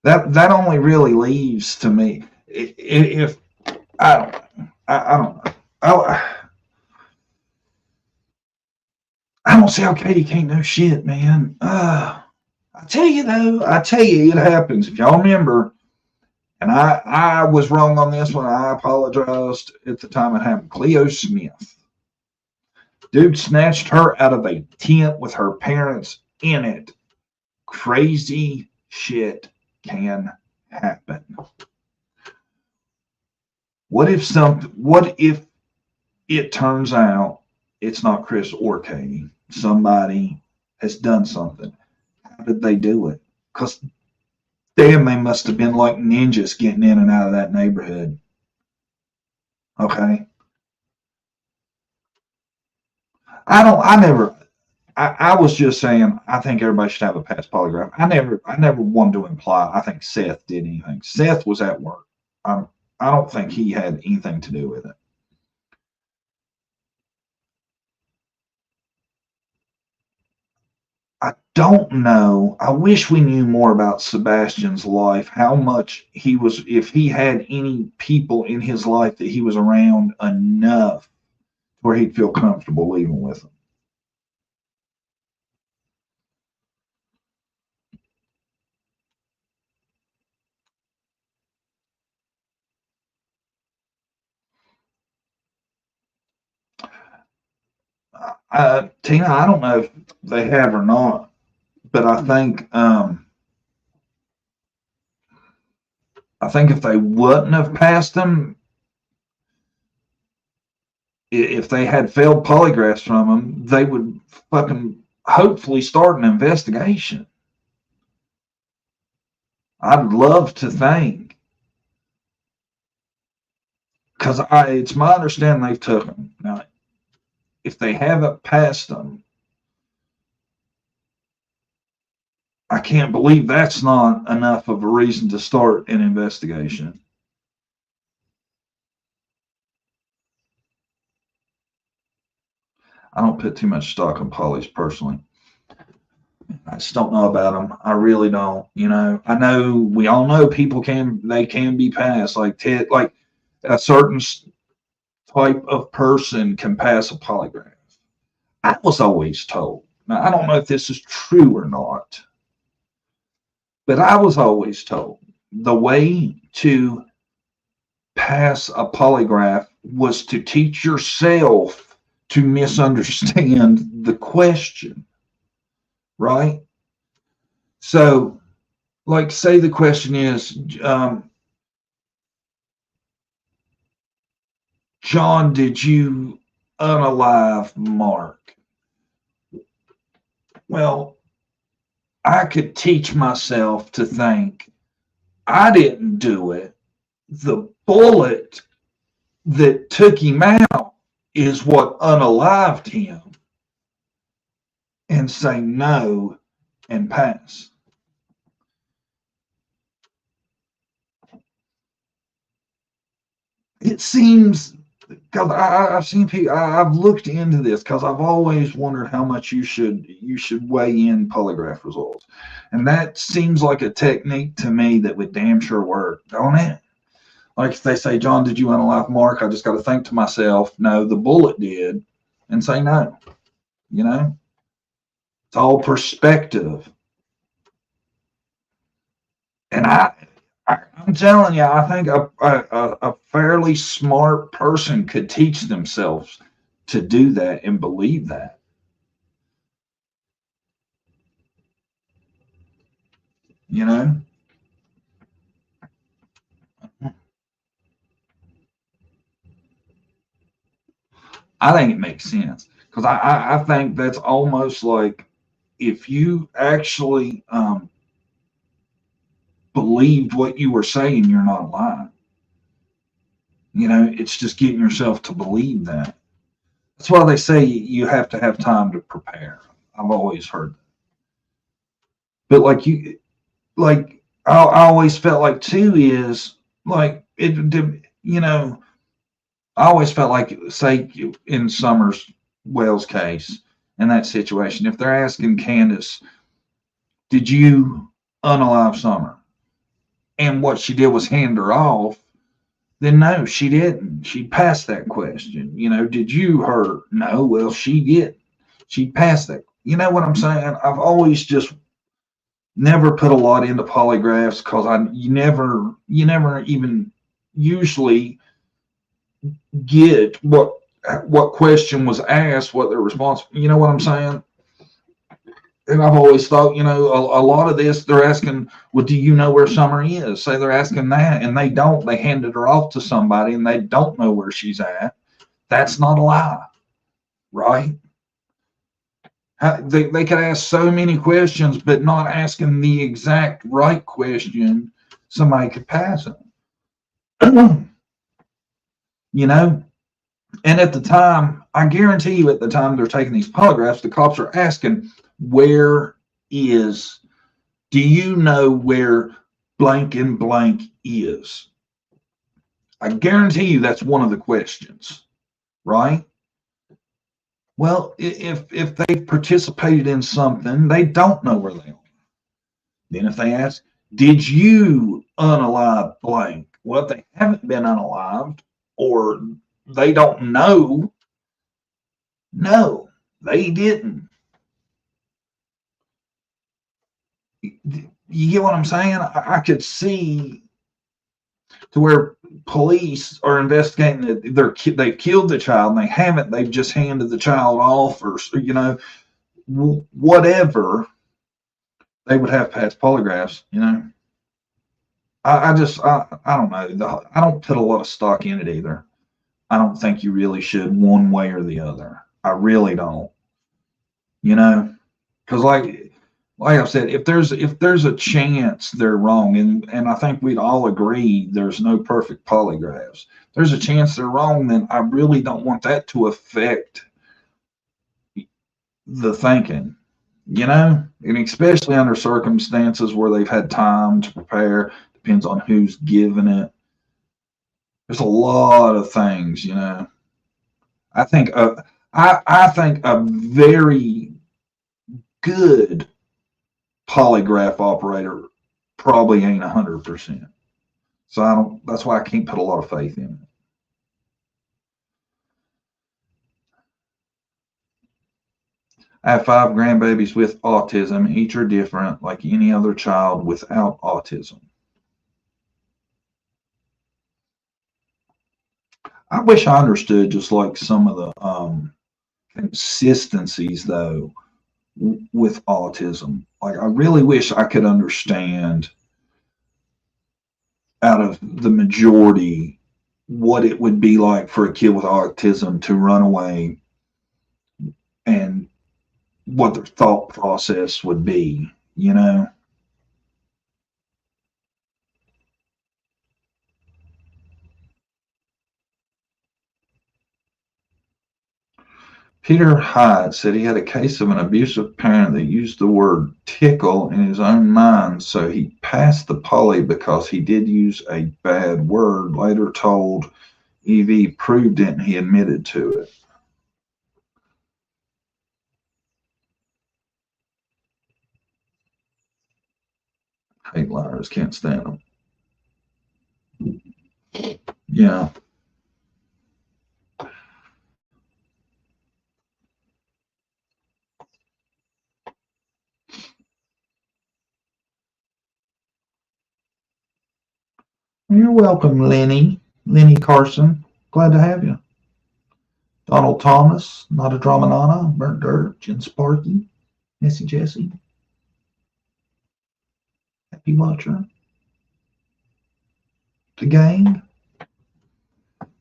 That only really leaves to me if I don't know. I don't see how Katie can't know shit, man. I tell you though, it happens. If y'all remember, and I was wrong on this one. I apologized at the time it happened. Cleo Smith. Dude snatched her out of a tent with her parents in it. Crazy shit can happen. What if it turns out it's not Chris or Katie? Somebody has done something. How did they do it? Because damn, they must have been like ninjas getting in and out of that neighborhood. Okay. I was just saying, I think everybody should have a past polygraph. I never wanted to imply I think Seth did anything. Seth was at work. I don't think he had anything to do with it. I don't know. I wish we knew more about Sebastian's life, how much he was, if he had any people in his life that he was around enough where he'd feel comfortable leaving with them. Tina, I don't know if they have or not, but I think if they wouldn't have passed them, if they had failed polygraphs from them, they would fucking hopefully start an investigation. I'd love to think, because it's my understanding they've took them. Now, if they haven't passed them, I can't believe that's not enough of a reason to start an investigation. I don't put too much stock in polys personally. I just don't know about them. I really don't. You know, I know we all know people can be passed. Like a certain type of person can pass a polygraph. I was always told. Now I don't know if this is true or not, but I was always told the way to pass a polygraph was to teach yourself to misunderstand the question. Right? So, like, say the question is, John, did you unalive Mark? Well, I could teach myself to think I didn't do it. The bullet that took him out is what unalived him. And say no and pass. It seems, because I've seen people, I've looked into this because I've always wondered how much you should weigh in polygraph results, and that seems like a technique to me that would damn sure work, don't it? Like if they say, John, did you unalive Mark? I just got to think to myself, no, the bullet did, and say no. You know. It's all perspective. And I'm telling you, I think a fairly smart person could teach themselves to do that and believe that. You know? I think it makes sense. Because I think that's almost like if you actually believed what you were saying, you're not lying. You know, it's just getting yourself to believe that. That's why they say you have to have time to prepare. I've always heard that. But I always felt like too is like it, you know, I always felt like, say, in Summers Wells' case, in that situation, if they're asking Candace, did you unalive Summer? And what she did was hand her off, then no, she didn't. She passed that question. You know, did you hurt? No, well, she did. She passed that. You know what I'm saying? I've always just never put a lot into polygraphs because you never even usually get what question was asked, what their response. You know what I'm saying? And I've always thought, you know, a lot of this they're asking, well, do you know where Summer is? Say they're asking that, and they don't. They handed her off to somebody, and they don't know where she's at. That's not a lie, right? They could ask so many questions, but not asking the exact right question, somebody could pass it. You know? And at the time, I guarantee you at the time they're taking these polygraphs, the cops are asking, do you know where blank and blank is? I guarantee you that's one of the questions, right? Well, if they've participated in something, they don't know where they are. Then if they ask, did you unalive blank? Well, if they haven't been unalived or they don't know, no, they didn't. You get what I'm saying? I could see to where police are investigating that they've killed the child and they haven't. They've just handed the child off, or you know, whatever. They would have passed polygraphs. You know, I don't know. I don't put a lot of stock in it either. I don't think you really should one way or the other. I really don't. You know, because like I've said, if there's a chance they're wrong, and I think we'd all agree there's no perfect polygraphs. If there's a chance they're wrong, then I really don't want that to affect the thinking, you know, and especially under circumstances where they've had time to prepare. Depends on who's giving it. There's a lot of things, you know. I think a very good polygraph operator probably ain't 100%. So that's why I can't put a lot of faith in it. I have 5 grandbabies with autism. Each are different, like any other child without autism. I wish I understood just like some of the consistencies though with autism. Like I really wish I could understand out of the majority what it would be like for a kid with autism to run away and what their thought process would be, you know. Peter Hyde said he had a case of an abusive parent that used the word tickle in his own mind, so he passed the poly because he did use a bad word. Later told EV proved it and he admitted to it. Hate liars, can't stand them. Yeah. You're welcome, Lenny Carson. Glad to have you. Donald Thomas, Not a Drama Nana, Burnt Dirt, Jen Sparky, Missy Jessie. Happy Watcher. The Gang.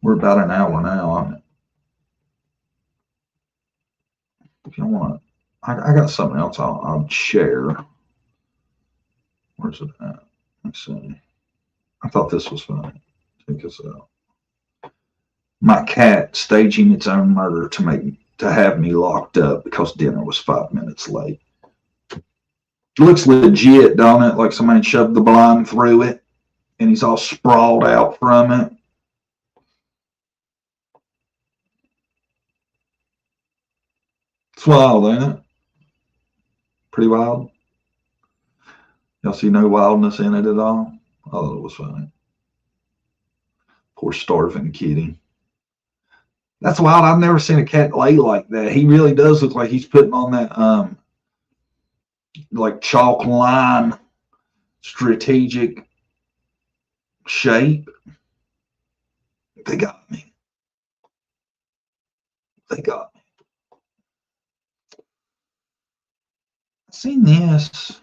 We're about an hour now, aren't it? if you want, I got something else I'll share. Where's it at? Let's see. I thought this was funny. Check this out. My cat staging its own murder to have me locked up because dinner was 5 minutes late. It looks legit, don't it? Like somebody shoved the blind through it and he's all sprawled out from it. It's wild, ain't it? Pretty wild. Y'all see no wildness in it at all? I thought it was funny. Poor starving kitty. That's wild. I've never seen a cat lay like that. He really does look like he's putting on that like chalk line strategic shape. They got me. They got me. I seen this.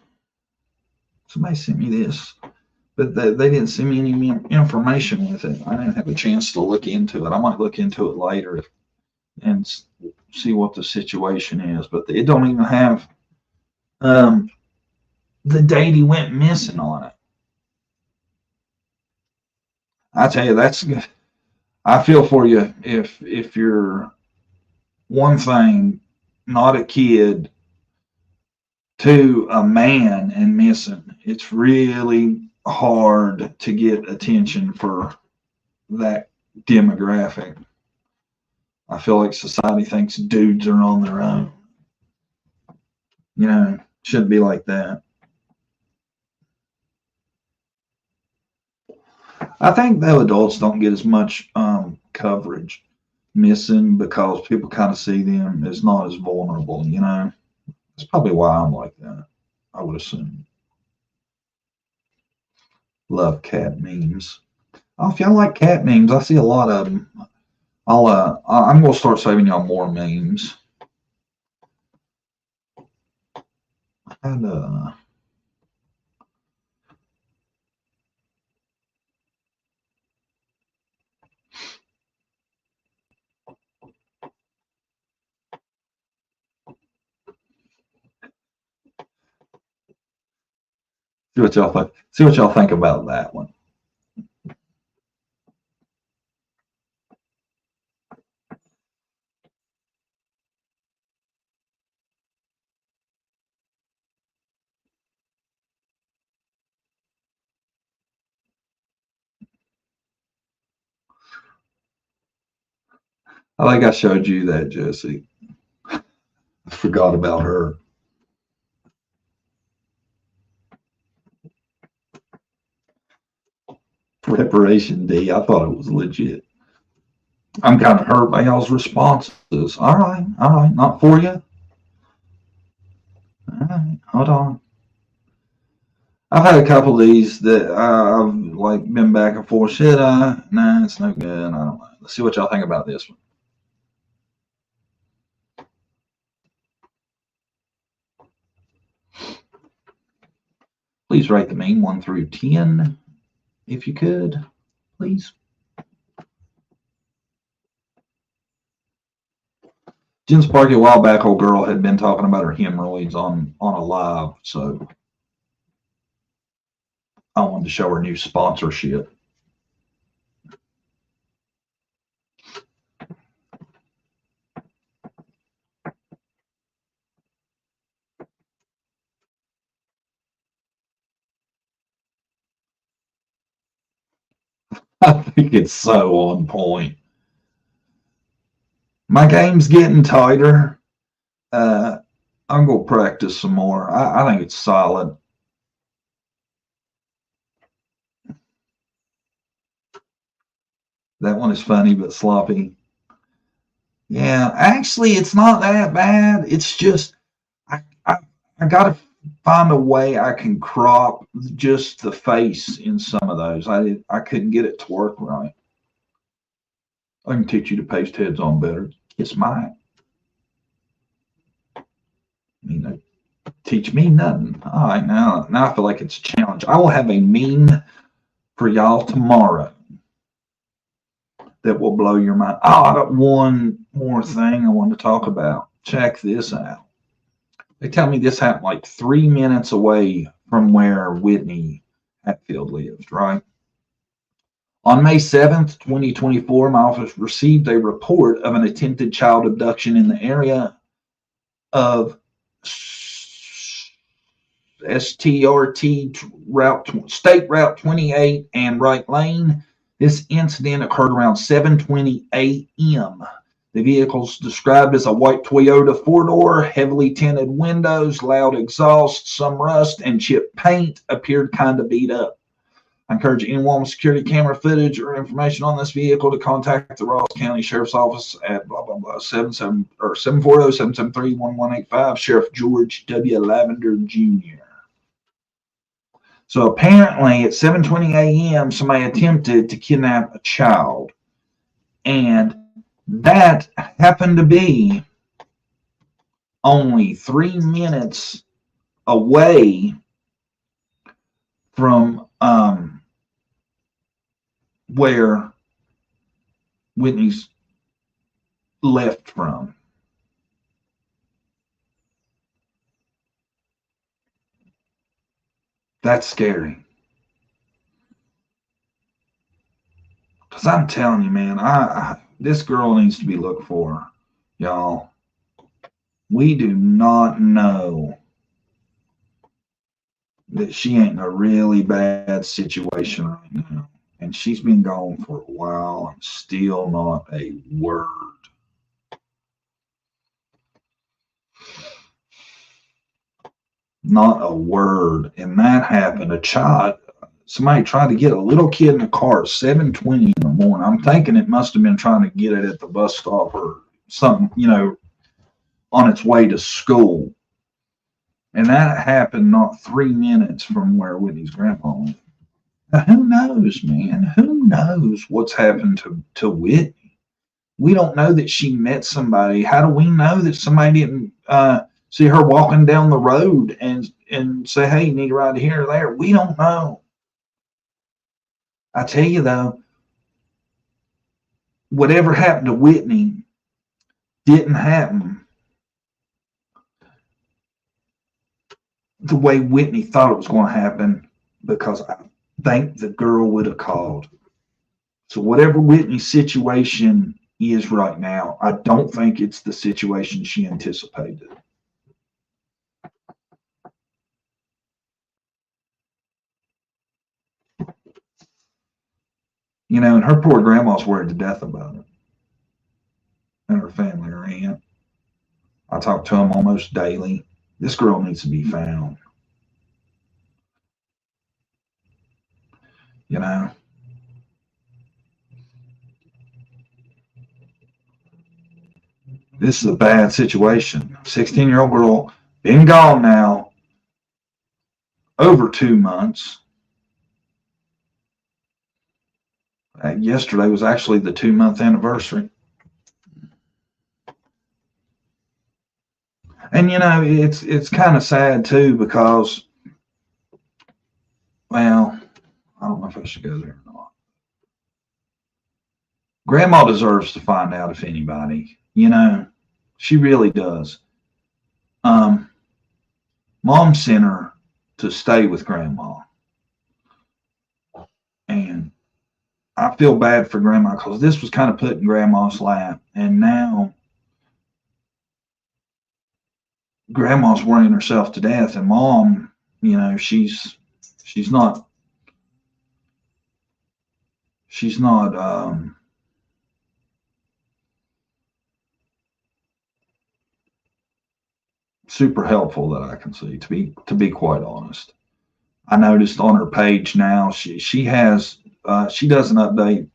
Somebody sent me this, but they didn't send me any information with it. I didn't have a chance to look into it. I might look into it later and see what the situation is. But it don't even have the date he went missing on it. I tell you, that's good. I feel for you if you're one thing, not a kid, to a man and missing. It's really hard to get attention for that demographic. I feel like society thinks dudes are on their own. You know, shouldn't be like that. I think though adults don't get as much coverage missing because people kind of see them as not as vulnerable, you know. That's probably why I'm like that, I would assume. Love cat memes. Oh, if y'all like cat memes, I see a lot of them. I'm gonna start saving y'all more memes. And see what y'all think. See what y'all think about that one. I think I showed you that, Jesse. I forgot about her. Preparation D. I thought it was legit. I'm kind of hurt by y'all's responses. All right, not for you. All right, hold on. I've had a couple of these that I've like been back and forth. Should I? Nah, it's no good. I don't know. Let's see what y'all think about this one. Please rate the meme 1 through 10, if you could, please. Jen Sparky, a while back, old girl had been talking about her hemorrhoids on a live, so I wanted to show her new sponsorship. I think it's so on point. My game's getting tighter. I'm going to practice some more. I think it's solid. That one is funny but sloppy. Yeah, actually, it's not that bad. It's just I got to find a way I can crop just the face in some of those. I couldn't get it to work right. I can teach you to paste heads on better. It's mine. You know, teach me nothing. All right, now I feel like it's a challenge. I will have a meme for y'all tomorrow that will blow your mind. Oh, I got one more thing I want to talk about. check this out. They tell me this happened like 3 minutes away from where Whitney Hatfield lived, right? On May 7th, 2024, my office received a report of an attempted child abduction in the area of STRT State Route 28 and Wright Lane. This incident occurred around 7:20 a.m. The vehicle's described as a white Toyota four-door, heavily tinted windows, loud exhaust, some rust, and chipped paint, appeared kind of beat up. I encourage anyone with security camera footage or information on this vehicle to contact the Ross County Sheriff's Office at blah, blah, blah, 740-773-1185, Sheriff George W. Lavender, Jr. So apparently at 7:20 a.m., somebody attempted to kidnap a child. And that happened to be only 3 minutes away from where Whitney's left from. That's scary. Because I'm telling you, man, this girl needs to be looked for, y'all. We do not know that she ain't in a really bad situation right now. And she's been gone for a while and still not a word. Not a word. And that happened. Somebody tried to get a little kid in the car at 7:20 in the morning. I'm thinking it must have been trying to get it at the bus stop or something, on its way to school. And that happened not 3 minutes from where Whitney's grandpa lived. Now, who knows, man? Who knows what's happened to Whitney? We don't know that she met somebody. How do we know that somebody didn't see her walking down the road and say, hey, you need a ride here or there? We don't know. I tell you, though, whatever happened to Whitney didn't happen the way Whitney thought it was going to happen, because I think the girl would have called. So whatever Whitney's situation is right now, I don't think it's the situation she anticipated. And her poor grandma's worried to death about it. And her family, her aunt. I talk to them almost daily. This girl needs to be found. This is a bad situation. 16-year-old girl, been gone now over 2 months. Yesterday was actually the 2-month anniversary. And it's kind of sad too, because, well, I don't know if I should go there or not. Grandma deserves to find out, if anybody. She really does. Mom sent her to stay with Grandma. And I feel bad for Grandma, because this was kind of put in Grandma's lap. And now Grandma's worrying herself to death. And Mom, she's not super helpful that I can see, to be quite honest. I noticed on her page now she has she does an update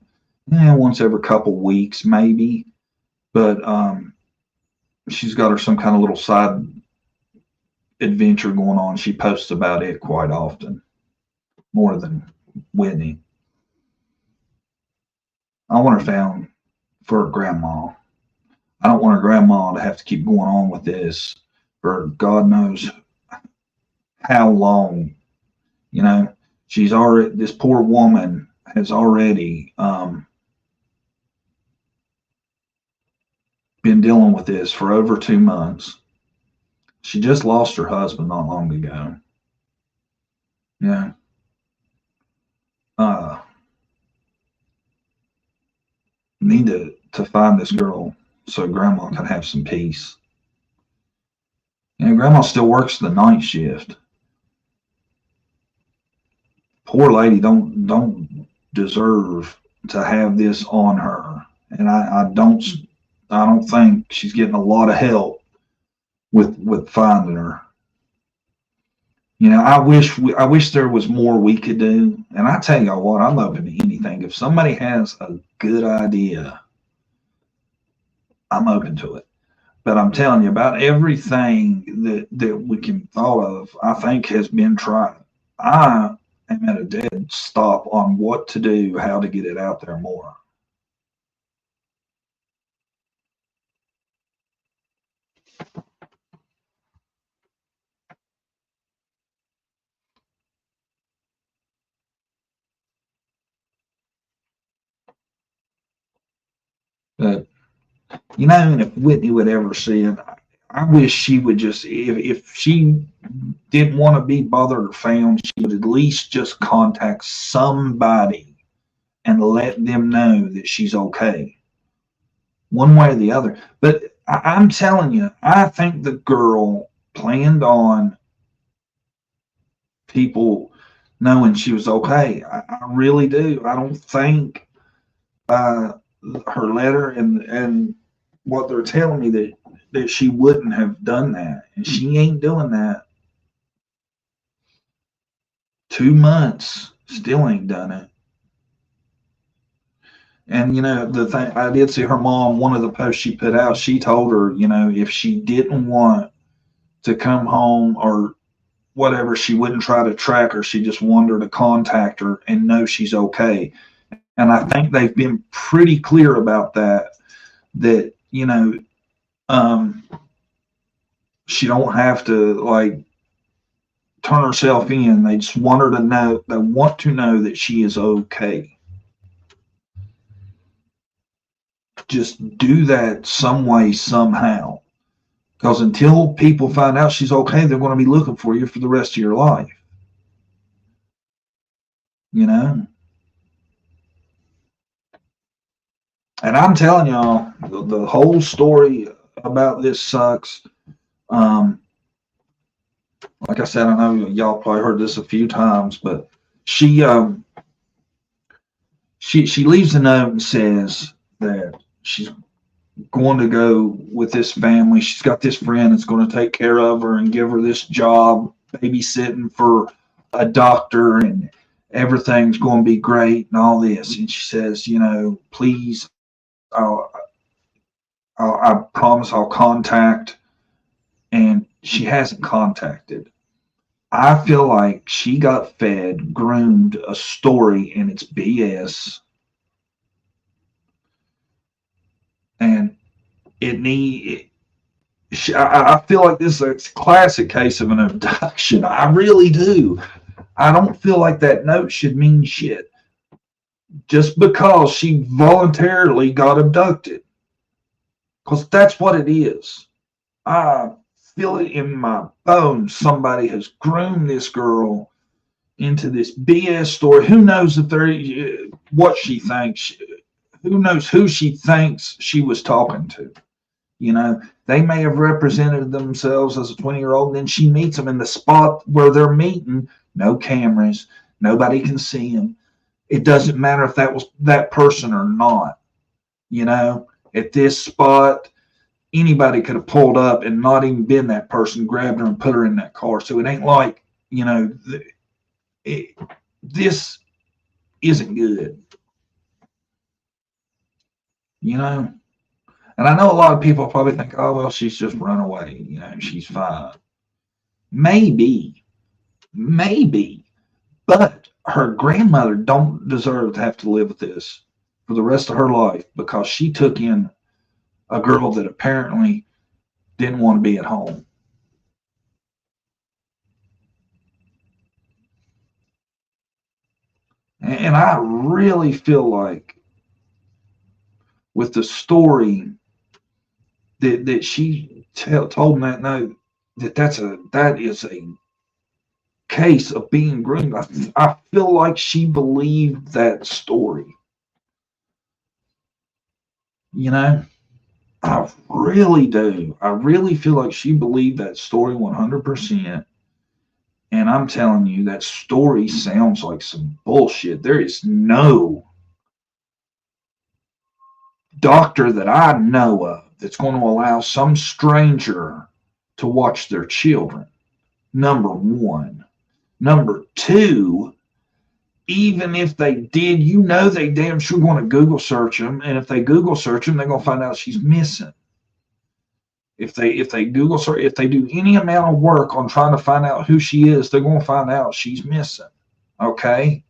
once every couple weeks maybe, but she's got her some kind of little side adventure going on. She posts about it quite often, more than Whitney. I want her found for her grandma. I don't want her grandma to have to keep going on with this for God knows how long. She's already, this poor woman has already been dealing with this for over 2 months. She just lost her husband not long ago. Yeah. Need to find this girl so grandma can have some peace. And grandma still works the night shift. Poor lady don't deserve to have this on her. And I don't think she's getting a lot of help with finding her. You know, I wish there was more we could do. And I tell y'all what, I'm open to anything. If somebody has a good idea, I'm open to it. But I'm telling you, about everything that we can thought of, I think has been tried. I am at a dead stop on what to do, how to get it out there more. But, you know, and if Whitney would ever see it, I wish she would just, if she didn't want to be bothered or found, she would at least just contact somebody and let them know that she's okay, one way or the other. But I'm telling you, I think the girl planned on people knowing she was okay. I really do. I don't think her letter and what they're telling me that she wouldn't have done that, and she ain't doing that. 2 months, still ain't done it. And you know, the thing, I did see her mom, one of the posts she put out, she told her, you know, if she didn't want to come home or whatever, she wouldn't try to track her. She just wanted her to contact her and know she's okay. And I think they've been pretty clear about that, you know, she don't have to like turn herself in. They just want her to know, they want to know that she is okay. Just do that some way, somehow. Because until people find out she's okay, they're going to be looking for you for the rest of your life. You know? And I'm telling y'all, the whole story about this sucks. Like I said, I know y'all probably heard this a few times, but she leaves a note and says that she's going to go with this family. She's got this friend that's going to take care of her and give her this job, babysitting for a doctor, and everything's going to be great and all this. And she says, you know, please, I promise I'll contact. And she hasn't contacted. I feel like she got fed, groomed a story, and it's BS. And I feel like this is a classic case of an abduction. I really do. I don't feel like that note should mean shit just because she voluntarily got abducted. Because that's what it is. I feel it in my bones. Somebody has groomed this girl into this BS story. Who knows if what she thinks? Who knows who she thinks she was talking to? You know, they may have represented themselves as a 20-year-old, and then she meets them in the spot where they're meeting. No cameras. Nobody can see them. It doesn't matter if that was that person or not. You know, at this spot, anybody could have pulled up and not even been that person, grabbed her and put her in that car. So it ain't like, you know, this isn't good. You know? And I know a lot of people probably think, oh, well, she's just run away. You know, she's fine. Maybe. But her grandmother don't deserve to have to live with this for the rest of her life because she took in a girl that apparently didn't want to be at home. And I really feel like with the story that she told Matt no, that is a case of being groomed. I feel like she believed that story. You know, I really do. I really feel like she believed that story 100%. And I'm telling you, that story sounds like some bullshit. There is no doctor that I know of that's going to allow some stranger to watch their children. Number one. Number two, even if they did, you know they damn sure going to Google search them. And if they Google search them, they're going to find out she's missing. If they Google search, if they do any amount of work on trying to find out who she is, they're going to find out she's missing. Okay?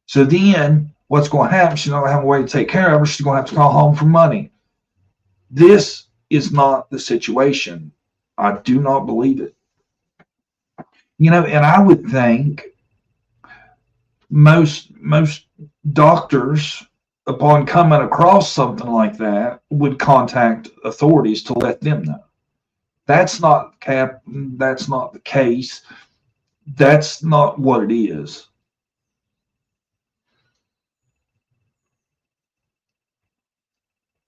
So then what's going to happen? She's not going to have a way to take care of her. She's going to have to call home for money. This is not the situation. I do not believe it. You know, and I would think most doctors, upon coming across something like that, would contact authorities to let them know. That's not the case. That's not what it is.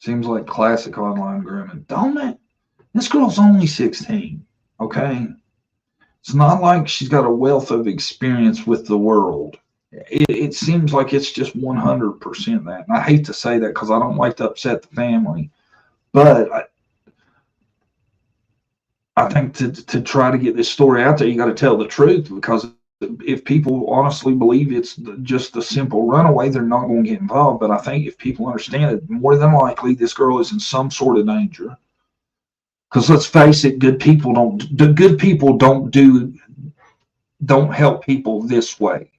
Seems like classic online grooming, don't it? This girl's only 16, okay? It's not like she's got a wealth of experience with the world. It seems like it's just 100% that. And I hate to say that because I don't like to upset the family. But I think to try to get this story out there, you got to tell the truth, because if people honestly believe it's just a simple runaway, they're not going to get involved. But I think if people understand it, more than likely this girl is in some sort of danger. Because let's face it, good people don't help people this way.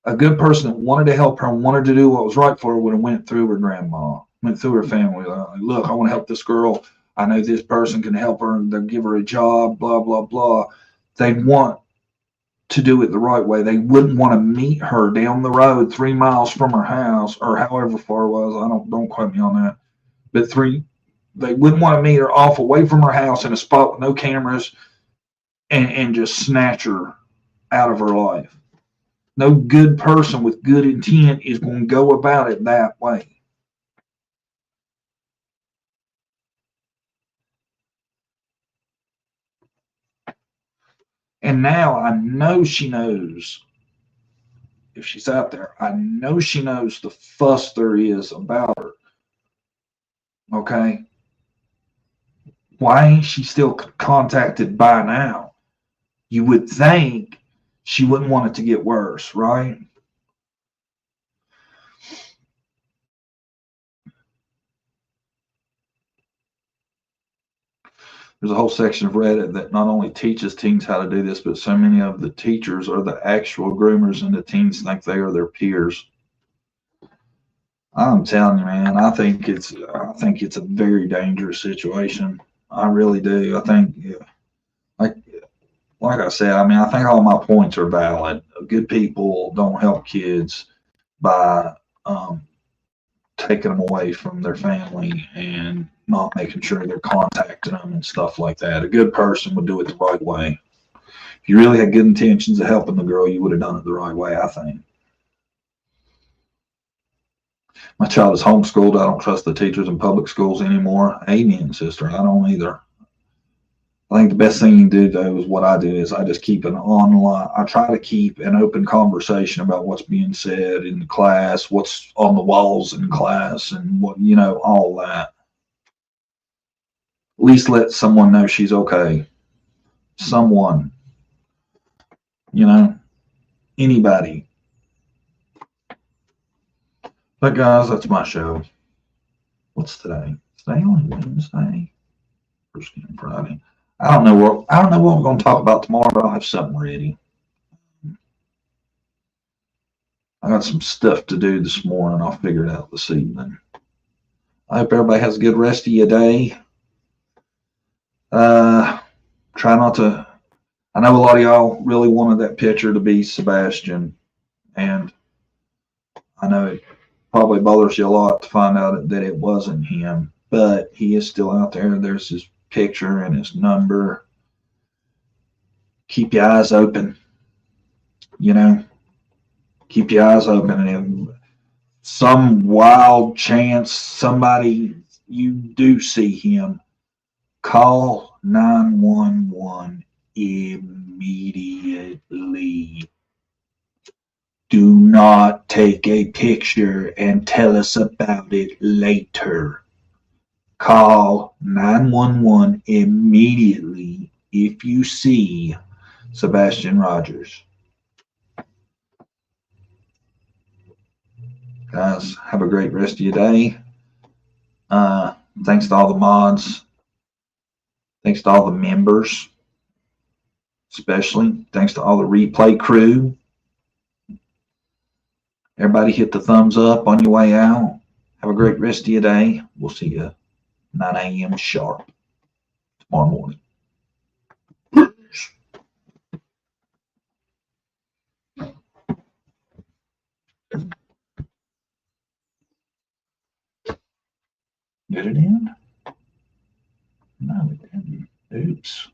A good person that wanted to help her and wanted to do what was right for her would have went through her grandma, went through her family. Like, look, I want to help this girl. I know this person can help her, and they'll give her a job, blah, blah, blah. They'd want to do it the right way. They wouldn't want to meet her down the road 3 miles from her house, or however far it was. Don't quote me on that. But they wouldn't want to meet her off away from her house in a spot with no cameras and just snatch her out of her life. No good person with good intent is going to go about it that way. And now I know she knows, if she's out there, I know she knows the fuss there is about her. Okay? Why ain't she still contacted by now? You would think she wouldn't want it to get worse, right? There's a whole section of Reddit that not only teaches teens how to do this, but so many of the teachers are the actual groomers, and the teens think they are their peers. I'm telling you, man, I think it's a very dangerous situation. I really do. I think, like I said, I mean, I think all my points are valid. Good people don't help kids by taking them away from their family and not making sure they're contacting them and stuff like that. A good person would do it the right way. If you really had good intentions of helping the girl, you would have done it the right way, I think. My child is homeschooled. I don't trust the teachers in public schools anymore. Amen, sister. I don't either. I think the best thing you can do, though, is what I do is I just keep I try to keep an open conversation about what's being said in the class, what's on the walls in class, and what, all that. At least let someone know she's okay. Someone. Anybody. But guys, that's my show. What's today? Today only Wednesday. First game Friday. I don't know what we're going to talk about tomorrow, but I'll have something ready. I got some stuff to do this morning. I'll figure it out this evening. I hope everybody has a good rest of your day. Try not to. I know a lot of y'all really wanted that picture to be Sebastian, and I know it probably bothers you a lot to find out that it wasn't him. but he is still out there. There's his picture and his number. Keep your eyes open. You know, keep your eyes open. And if some wild chance somebody you do see him, call 911 immediately. Do not take a picture and tell us about it later. Call 911 immediately if you see Sebastian Rogers. Guys, have a great rest of your day. Thanks to all the mods. Thanks to all the members. Especially thanks to all the replay crew. Everybody hit the thumbs up on your way out. Have a great rest of your day. We'll see you 9 a.m. sharp tomorrow morning. Did it end? No, it didn't. Oops.